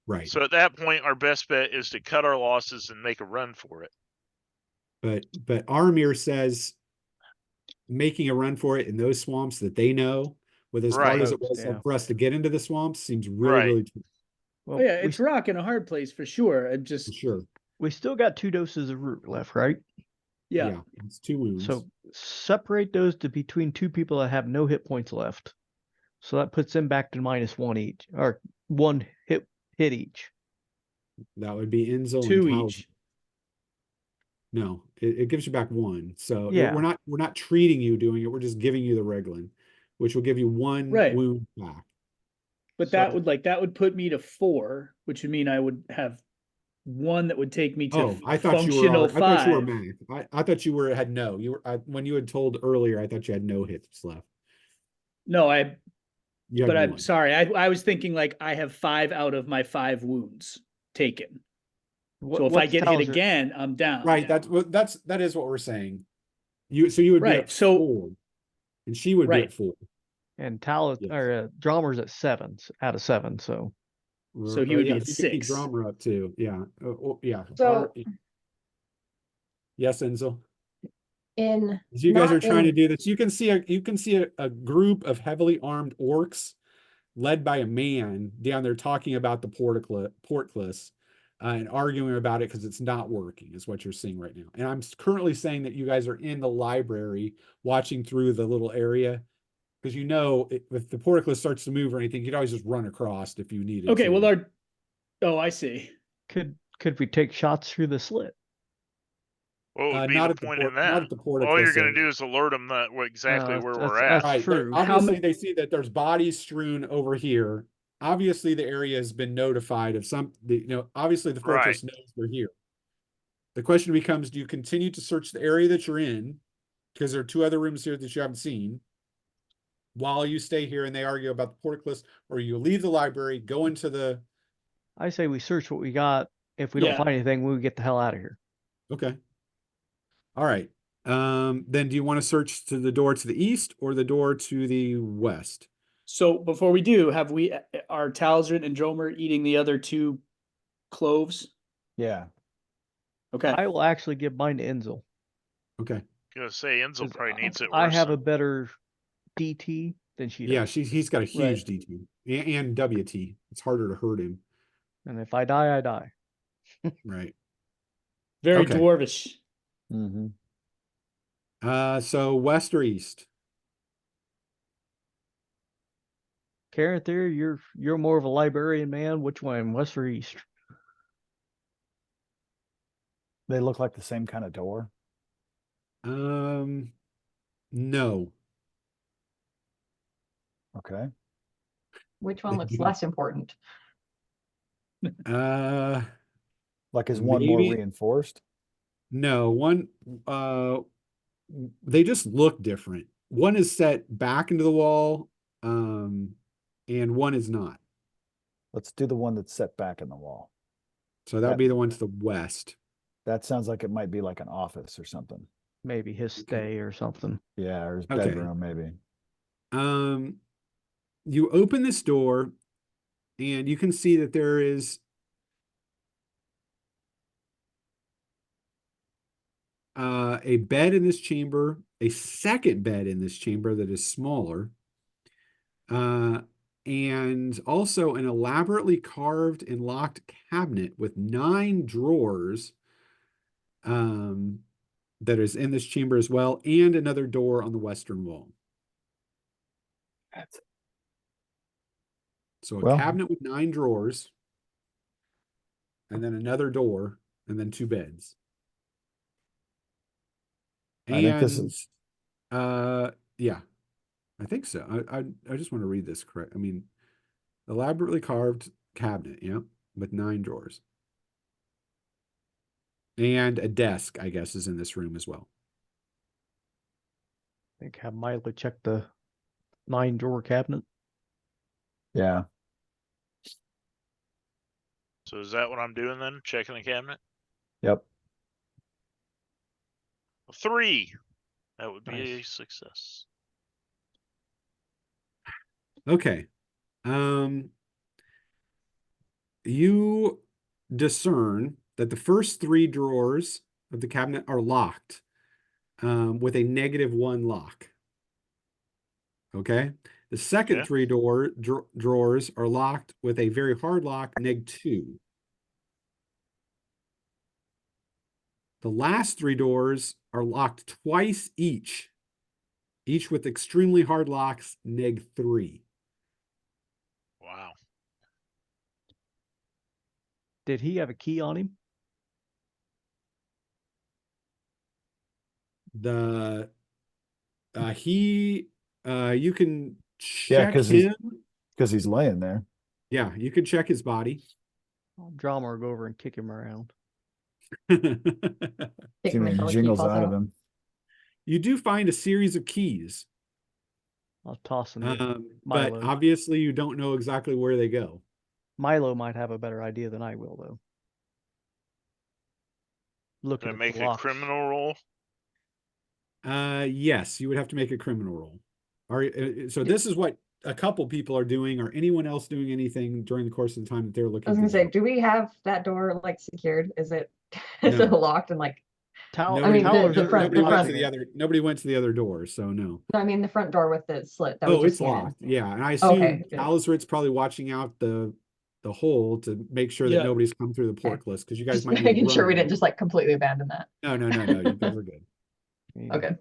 right. So at that point, our best bet is to cut our losses and make a run for it. But Armir says making a run for it in those swamps that they know, with as hard as it was Yeah. for us to get into the swamps, seems really, Right. really tough, Well, Oh yeah, we, it's rock in a hard place for sure. I'm for just sure. we still got 2 doses of root left, right? yeah. It's 2 wounds. So separate those to between 2 people that have no hit points left. So that puts them back to -1 each, or 1 hit each. that would be Enzel 2 and Tal's. each. No, it gives you back 1. So Yeah. we're not treating you doing it. We're just giving you the Reglin, which will give you 1 Right. wound back. But So- that would put me to 4, which would mean I would have 1 that would take me to Oh, I thought you functional were. I thought you were 5. math. I thought you were had no. You were when you had told earlier. I thought you had no hits left. No, You had but I'm 1. sorry. I was thinking like I have 5 out of my 5 wounds taken. So if I What's get hit Tal's- again, I'm down. Right. That is what we're saying. You would be Right, at so- 4, and she would be Right. at 4. And Tal Yes. or Drummer's at 7 out of 7. So So he would be yeah, at you could keep 6. Drummer up too. Yeah. Yeah. So- Yes, Enzo. in As you guys not are trying to in- do this, you can see a group of heavily armed orcs led by a man down there talking about the portcullis and arguing about it because it's not working, is what you're seeing right now. And I'm currently saying that you guys are in the library watching through the little area. Because if the portcullis starts to move or anything, you'd always just run across if you needed Okay, to. well, oh, I see. Could we take shots through the slit? What would be not the at the point in not that? at the All you're portcullis going to area. do is alert them that exactly where we're that's at. Right. true. Obviously, they see that there's bodies strewn over here. Obviously, the area has been notified of obviously the Right. fortress knows we're here. The question becomes, do you continue to search the area that you're in? Because there are 2 other rooms here that you haven't seen. While you stay here and they argue about the portcullis, or you leave the library, go into the... I say we search what we got. If we don't Yeah. find anything, we get the hell out of here. Okay. All right. Then do you want to search to the door to the east or the door to the west? So before we do, are Talzrin and Dromer eating the other 2 cloves? Yeah. Okay. I will actually give mine to Enzel. Okay. Gonna say Enzel 'Cause probably needs it worse. I have a better DT than she does. Yeah, he's got a huge Right. DT and WT. It's harder to hurt him. And if I die, I die. Right. Very Okay. dwarvish. Mm-hmm. So west or east? Karen Theory, you're more of a librarian man. Which one, west or east? They look like the same kind of door. No. Okay. Which one looks less important? Like is one more Maybe. reinforced? No, one, they just look different. One is set back into the wall, and one is not. Let's do the one that's set back in the wall. So that would be the one to the west. That sounds like it might be like an office or something. Maybe his stay or something. Yeah, or his Okay. bedroom maybe. You open this door and you can see that there is a bed in this chamber, a second bed in this chamber that is smaller, and also an elaborately carved and locked cabinet with 9 drawers that is in this chamber as well, and another door on the western wall. So a Well- cabinet with 9 drawers, and then another door, and then 2 beds. I think this is yeah, I think so. I just want to read this correct. I mean, elaborately carved cabinet, yeah, with 9 drawers. And a desk, I guess, is in this room as well. I think have Milo check the 9-drawer cabinet. yeah. So is that what I'm doing then? Checking the cabinet? Yep. 3. That would be a Nice. success. Okay. You discern that the first 3 drawers of the cabinet are locked with a -1 lock. Okay. The second Yeah. 3 drawers are locked with a very hard lock, -2. The last 3 doors are locked twice each with extremely hard locks, -3. Wow. Did he have a key on him? The you can Yeah, check 'cause him. Because he's laying there. Yeah, you can check his body. I'll draw him or go over and kick him around. Kick See him when until he the key jingles falls out of out. him. You do find a series of keys, I'll toss him to but Milo. obviously you don't know exactly where they go. Milo might have a better idea than I will, though. Looking Can I at make the a locks. criminal roll? Yes, you would have to make a criminal roll. So this is what a couple people are doing, or anyone else doing anything during the course of the time that they're looking. I was gonna say, things do we have that door like secured? Is it is No. it locked and like? out. I mean, Nobody- the front- nobody the went front. to the other. Nobody went to the other door, so no. No, I mean the front door with the slit that we Oh, just it's came in. locked. Yeah, and I assume Okay. Alizrit's probably watching out the hole to make sure that Yeah. nobody's come through the portcullis, because you guys Just might need to making sure we run. didn't just like completely abandon that. No. You guys are good. Yeah. Okay.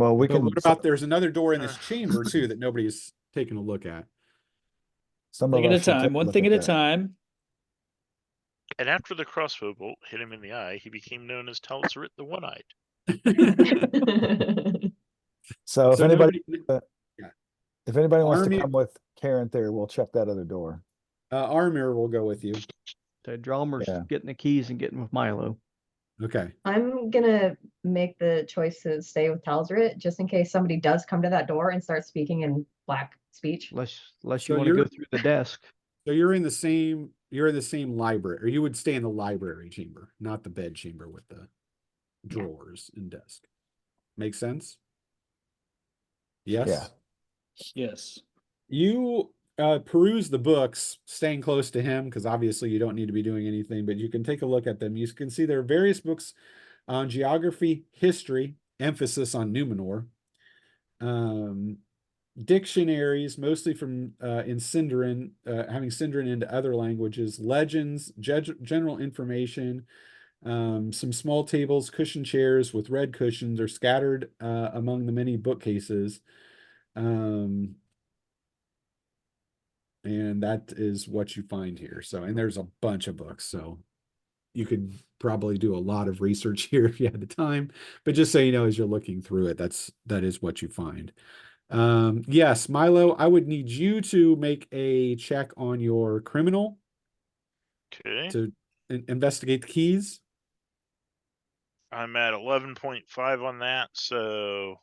Well, we But can. what about there's another door in this Uh. chamber too that nobody's taken a look at? Some Thing of at a us should time, take one look thing at a that. time. And after the crossbow bolt hit him in the eye, he became known as Talzarit the One-Eyed. So if So anybody, nobody, if anybody wants to Army- come with Karen there, we'll check that other door. Armir will go with you. So Dromer's Yeah. getting the keys and getting with Milo. Okay. I'm gonna make the choice to stay with Talzarit just in case somebody does come to that door and start speaking in black speech. Unless So you want to go you're- through the desk. So you're in the same library, or you would stay in the library chamber, not the bed chamber with the drawers and desk. Make sense? Yes. Yeah. Yes. You peruse the books, staying close to him, because obviously you don't need to be doing anything, but you can take a look at them. You can see there are various books on geography, history, emphasis on Numenor, dictionaries, mostly from in Sindarin, having Sindarin into other languages, legends, general information, some small tables, cushion chairs with red cushions are scattered among the many bookcases. And that is what you find here. So, and there's a bunch of books, so you could probably do a lot of research here if you had the time, but just so you know, as you're looking through it, that is what you find. Yes, Milo, I would need you to make a check on your criminal Okay. to investigate the keys. I'm at 11.5 on that, so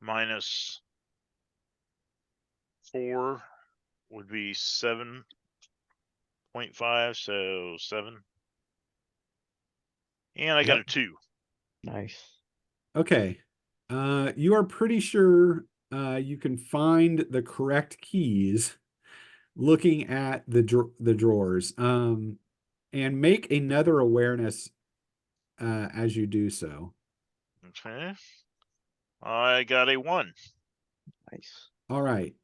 minus 4 would be 7.5, so 7. And I got a Yep. 2. Nice. Okay. You are pretty sure you can find the correct keys looking at the drawers. And make another awareness as you do so. Okay. I got a 1. Nice. All right.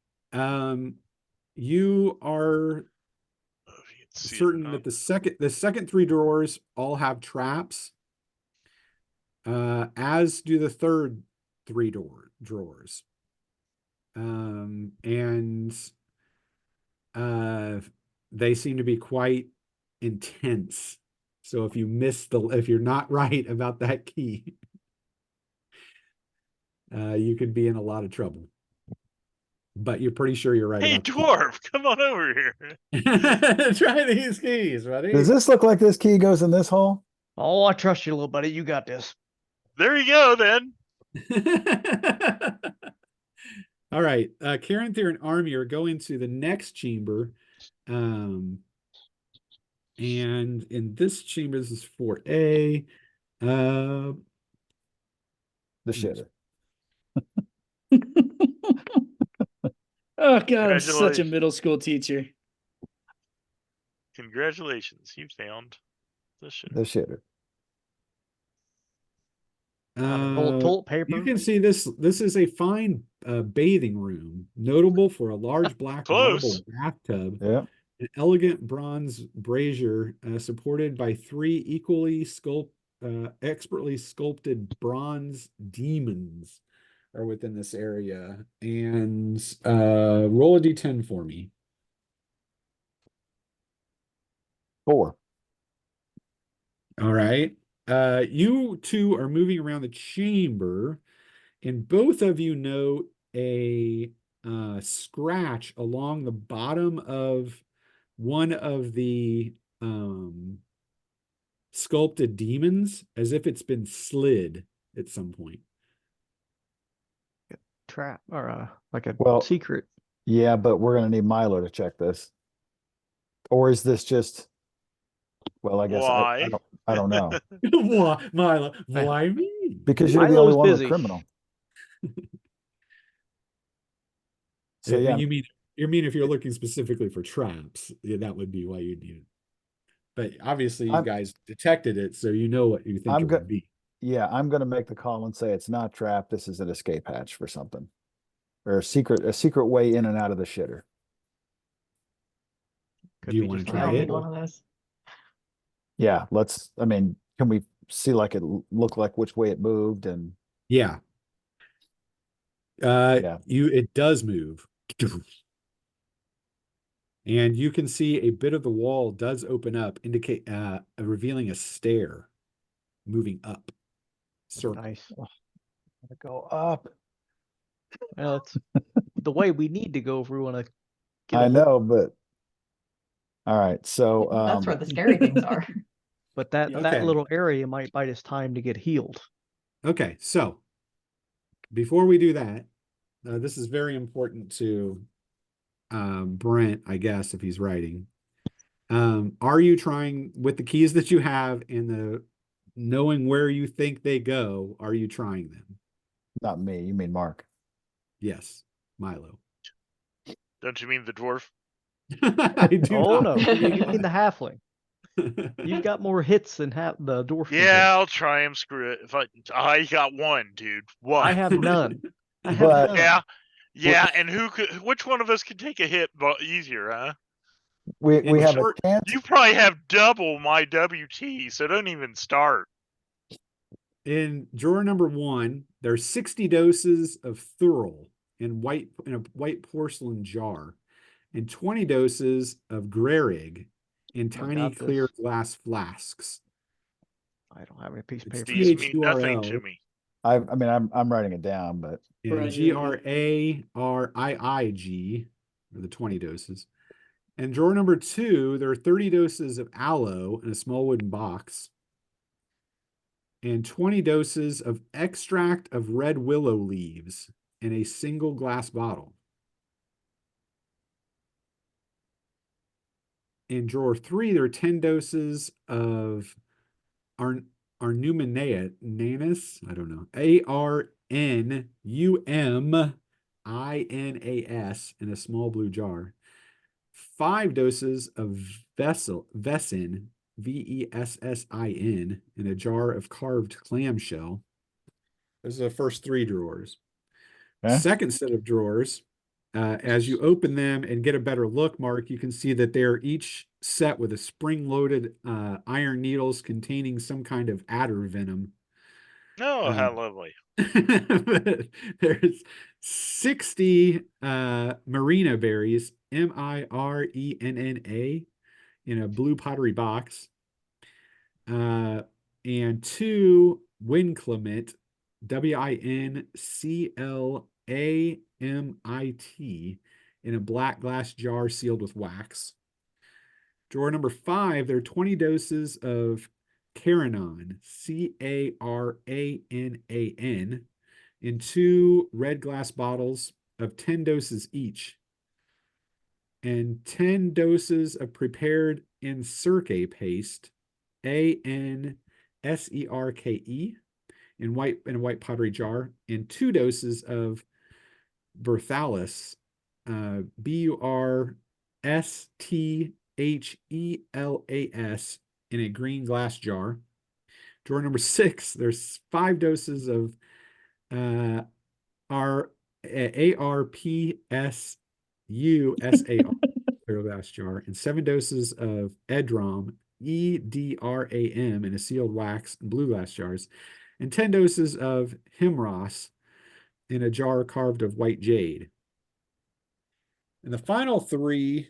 You are Oh, if you can see it or certain not. that the second 3 drawers all have traps, as do the third 3 drawers. And they seem to be quite intense. So if you're not right about that key, you could be in a lot of trouble. But you're pretty sure you're right Hey, about the key. dwarf, come on over here. Try these keys, buddy. Does this look like this key goes in this hole? Oh, I trust you, little buddy. You got this. There you go, then. All right. Karen, Thyr, and Army are going to the next chamber. And in this chamber, this is 4A. The shitter. Oh God, I'm such a Congratulations. middle school teacher. Congratulations, you found the shit. The shitter. Found an old toilet paper. You can see this is a fine bathing room, notable for a large black marble Close. bathtub, Yeah. an elegant bronze brazier supported by 3 expertly sculpted bronze demons are within this area. And roll a d10 for me. 4. All right. You two are moving around the chamber, and both of you note a scratch along the bottom of one of the sculpted demons, as if it's been slid at some point. Trap or like a Well- secret. Yeah, but we're gonna need Milo to check this. Or is this just? Well, I guess Why? I don't know. Why, Milo? Why me? Because you're the Milo's only one with busy. criminal. So yeah, You mean if you're looking specifically for traps, yeah, that would be why you need it. But obviously, you I'm- guys detected it, so you know what you think I'm it would be. yeah, I'm gonna make the call and say it's not trap. This is an escape hatch for something, or a secret way in and out of the shitter. Could Do you be wanna just try I'll a it? need hole. one of those. Yeah, let's. I mean, can we see like it look like which way it moved and? Yeah. Yeah. It does move. And you can see a bit of the wall does open up, revealing a stair moving up. Circle. Nice. Gotta go up. Well, it's the way we need to go if we want to get a I hold. know, but all right. So That's where the scary things are. But that Okay. little area might bite us time to get healed. Okay, so before we do that, this is very important to Brent, I guess, if he's writing. Are you trying with the keys that you have and the knowing where you think they go? Are you trying them? not me, you mean Mark. Yes, Milo. Don't you mean the dwarf? I do Oh not. no, you mean the halfling? You've got more hits than the dwarf. can hit. Yeah, I'll try him. Screw it. If I got one, dude. One. I have none. I have But- none. Yeah, yeah. And who could? Which one of us could take a hit easier, huh? we In have a short- chance. You probably have double my WT, so don't even start. In drawer number 1, there's 60 doses of Thurl in a white porcelain jar, and 20 doses of Grerig in I tiny got clear this. glass flasks. I don't have any piece of It's paper. These mean nothing THURL. to me. I mean, I'm writing it down, but And Right here, yeah. GRARIIG are the 20 doses. And drawer number 2, there are 30 doses of aloe in a small wooden box, and 20 doses of extract of red willow leaves in a single glass bottle. In drawer 3, there are 10 doses of Arnuminatus, I don't know, ARNUMINAS in a small blue jar. 5 doses of Vessin, VESSIN, in a jar of carved clamshell. Those are the first 3 drawers. Okay. Second set of drawers, as you open them and get a better look, Mark, you can see that they're each set with a spring-loaded iron needles containing some kind of adder venom. Oh, how lovely. There's 60 Marina berries, MIRENNA, in a blue pottery box, and 2 Winclement, WINCLAMIT, in a black glass jar sealed with wax. Drawer number 5, there are 20 doses of Caranon, CARANAN, in 2 red glass bottles of 10 doses each, and 10 doses of prepared Encerke paste, ANSERKE, in a white pottery jar, and 2 doses of Berthalis, BURSTHELAS, in a green glass jar. Drawer number 6, there's 5 doses of ARPSUSAR, clear glass jar, and 7 doses of Edram, EDRAM, in a sealed wax and blue glass jars, and 10 doses of Himros in a jar carved of white jade. And the final 3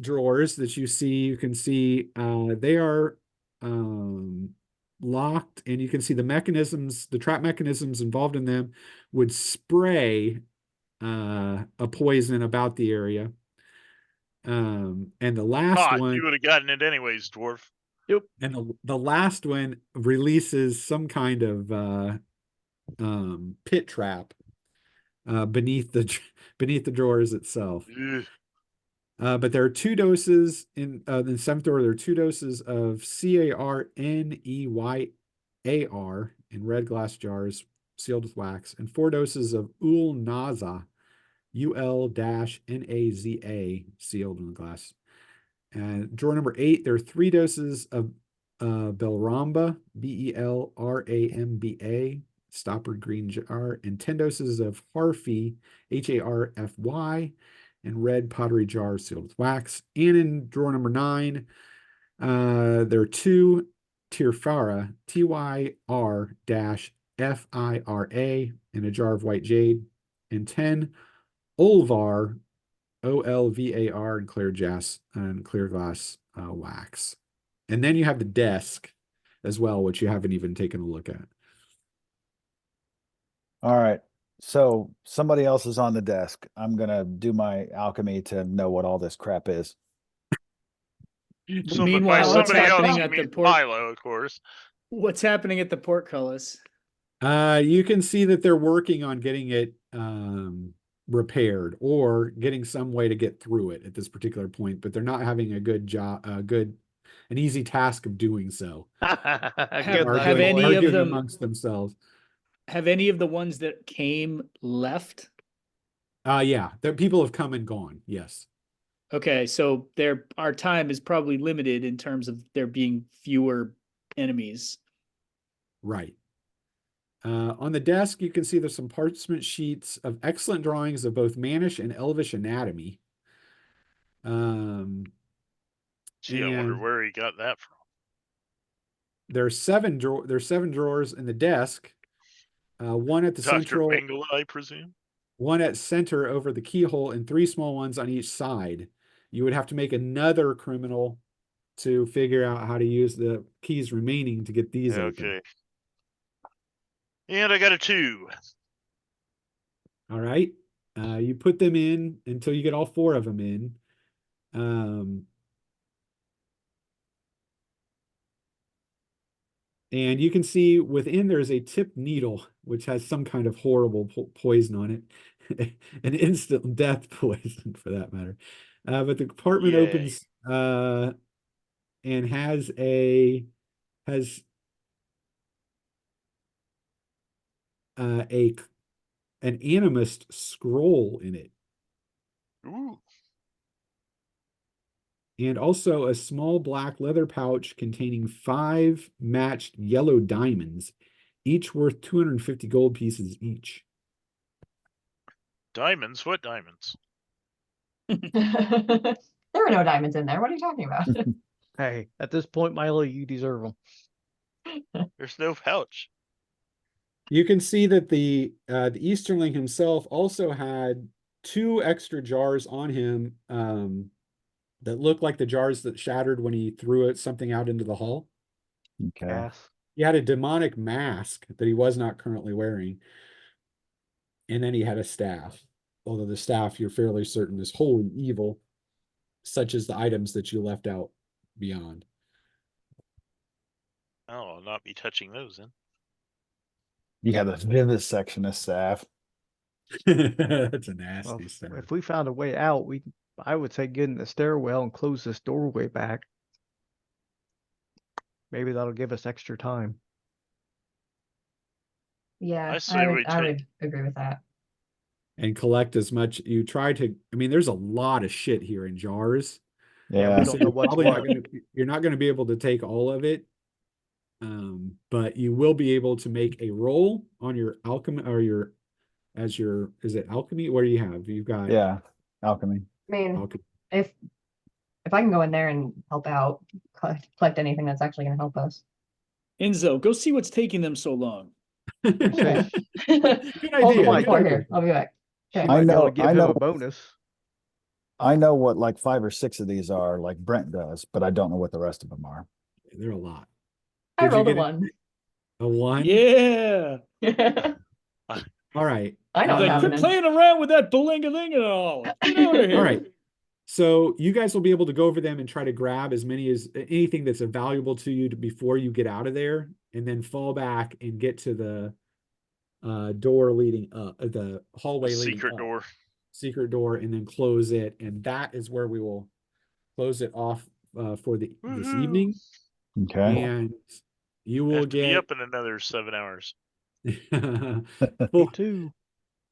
drawers that you can see they are locked, and you can see the trap mechanisms involved in them would spray a poison about the area. And the last one, You would have gotten it anyways, dwarf. and the last one releases some kind of pit trap beneath the drawers itself. Ugh. But there are 2 doses in the 7th drawer. There are 2 doses of CARNEYAR in red glass jars sealed with wax, and 4 doses of Ulnaza, UL-NAZA, sealed in the glass. And drawer number 8, there are 3 doses of Belramba, BELRAMBA, stoppered green jar, and 10 doses of Harfy, HARFY, in red pottery jar sealed with wax. And in drawer number 9, there are 2 Tirfara, TYR-FIRA, in a jar of white jade, and 10 Olvar, Olvar, and clear glass wax. And then you have the desk as well, which you haven't even taken a look at. All right. So somebody else is on the desk. I'm gonna do my alchemy to know what all this crap is. So, Meanwhile, by what's somebody else, happening you at the mean port? Milo, of course. What's happening at the portcullis? You can see that they're working on getting it repaired or getting some way to get through it at this particular point, but they're not having a good job, an easy task of doing so. Have Arguing, any of arguing them- amongst themselves. Have any of the ones that came left? Yeah, the people have come and gone. Yes. Okay, so our time is probably limited in terms of there being fewer enemies. Right. On the desk, you can see there's some parchment sheets of excellent drawings of both Mannish and Elvish anatomy. Gee, I wonder And where he got that from. there's seven drawers in the desk. One at the Dr. central, Mengele, I presume. one at center over the keyhole, and 3 small ones on each side. You would have to make another criminal to figure out how to use the keys remaining to get these open. Okay. And I got a 2. All right. You put them in until you get all 4 of them in. And you can see within there's a tipped needle, which has some kind of horrible poison on it, an instant death poison for that matter. But the compartment Yay. opens and has an Animist scroll in it. Ooh. And also a small black leather pouch containing 5 matched yellow diamonds, each worth 250 gold pieces each. Diamonds? What diamonds? There were no diamonds in there. What are you talking about? Hey, at this point, Milo, you deserve them. There's no pouch. You can see that the Easterling himself also had 2 extra jars on him that looked like the jars that shattered when he threw something out into the hall. Okay. Gas. He had a demonic mask that he was not currently wearing. And then he had a staff, although the staff you're fairly certain is wholly evil, such as the items that you left out beyond. Oh, I'll not be touching those then. Yeah, the vivisection of staff. That's a nasty Well, staff. if we found a way out, I would say get in the stairwell and close this doorway back. Maybe that'll give us extra time. Yeah, I say we I would take- agree with that. And collect as much. You try to, I mean, there's a lot of shit here in jars. Yeah, Yeah. we don't know what's what. You're not going to be able to take all of it. But you will be able to make a roll on your alchemy or is it alchemy? What do you have? You've got Yeah. Alchemy. I mean, alchemy. if I can go in there and help out, collect anything that's actually going to help us. Enzo, go see what's taking them so long. Okay. Good Hold the idea. point Good for idea. here. I'll be back. She Okay. might be able know- to give I him know- a bonus. I know what like 5 or 6 of these are, like Brent does, but I don't know what the rest of them are. There are a lot. I Did you rolled a get it? 1. A 1? Yeah. All right. I know Like, what's quit happening. playing around with that bulingaling and all. Get out of here. All right. So you guys will be able to go over them and try to grab as many as anything that's valuable to you before you get out of there, and then fall back and get to the door leading up, the hallway leading secret up. door. Secret door, and then close it. And that is where we will close it off for this Woohoo. evening. Okay. And you I will have to be get up in another 7 hours. Me too.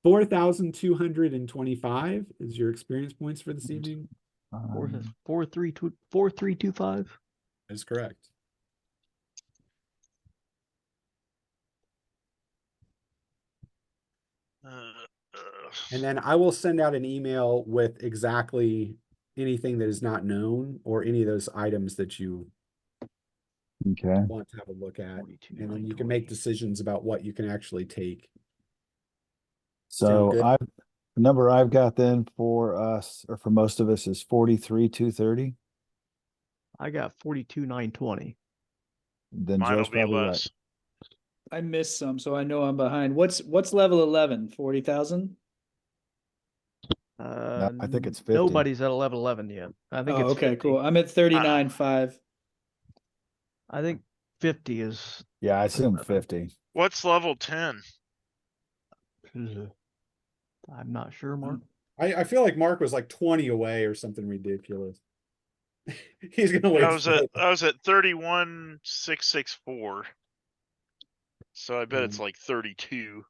4,225 is your experience points for this evening. 4325. Is correct. And then I will send out an email with exactly anything that is not known or any of those items that you Okay. want to have a look at. And then you can make decisions about what you can actually take. So good. the number I've got then for us, or for most of us, is 43,230. I got 42,920. Then Mine'll Joe's be probably right. less. I missed some, so I know I'm behind. What's level 11? 40,000? I think it's 50. Nobody's at level 11 yet. I think Oh, it's okay, 50. cool. I'm at 39.5. I think 50 is. Yeah, I assume 50. What's level 10? I'm not sure, Mark. I feel like Mark was like 20 away or something ridiculous. He's gonna wait. I was at 31,664. So I bet it's like 32.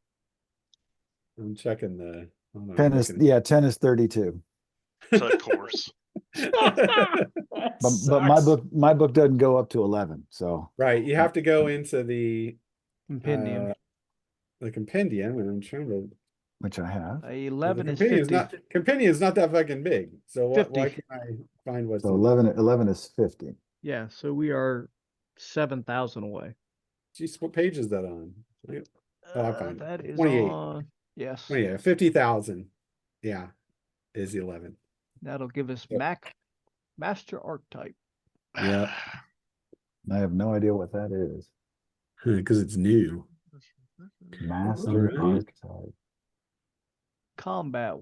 I'm checking the. hold on, 10 I'm is, looking yeah, 10 is 32. So of course. But my book doesn't go up to 11. So Right, you have to go into the Compendium. compendium, and I'm trying to. which I have. The 11 is compendium is 50. not that fucking big. So why 50. can't I find what's So in- 11 is 50. Yeah, so we are 7,000 away. Jeez, what page is that on? Oh, I find it. That is 28. on. Yes. 28, 50,000. Yeah, is the 11. That'll give us Yep. Master Archetype. Yeah, I have no idea what that is. because it's new. Master Alright. Archetype. Combat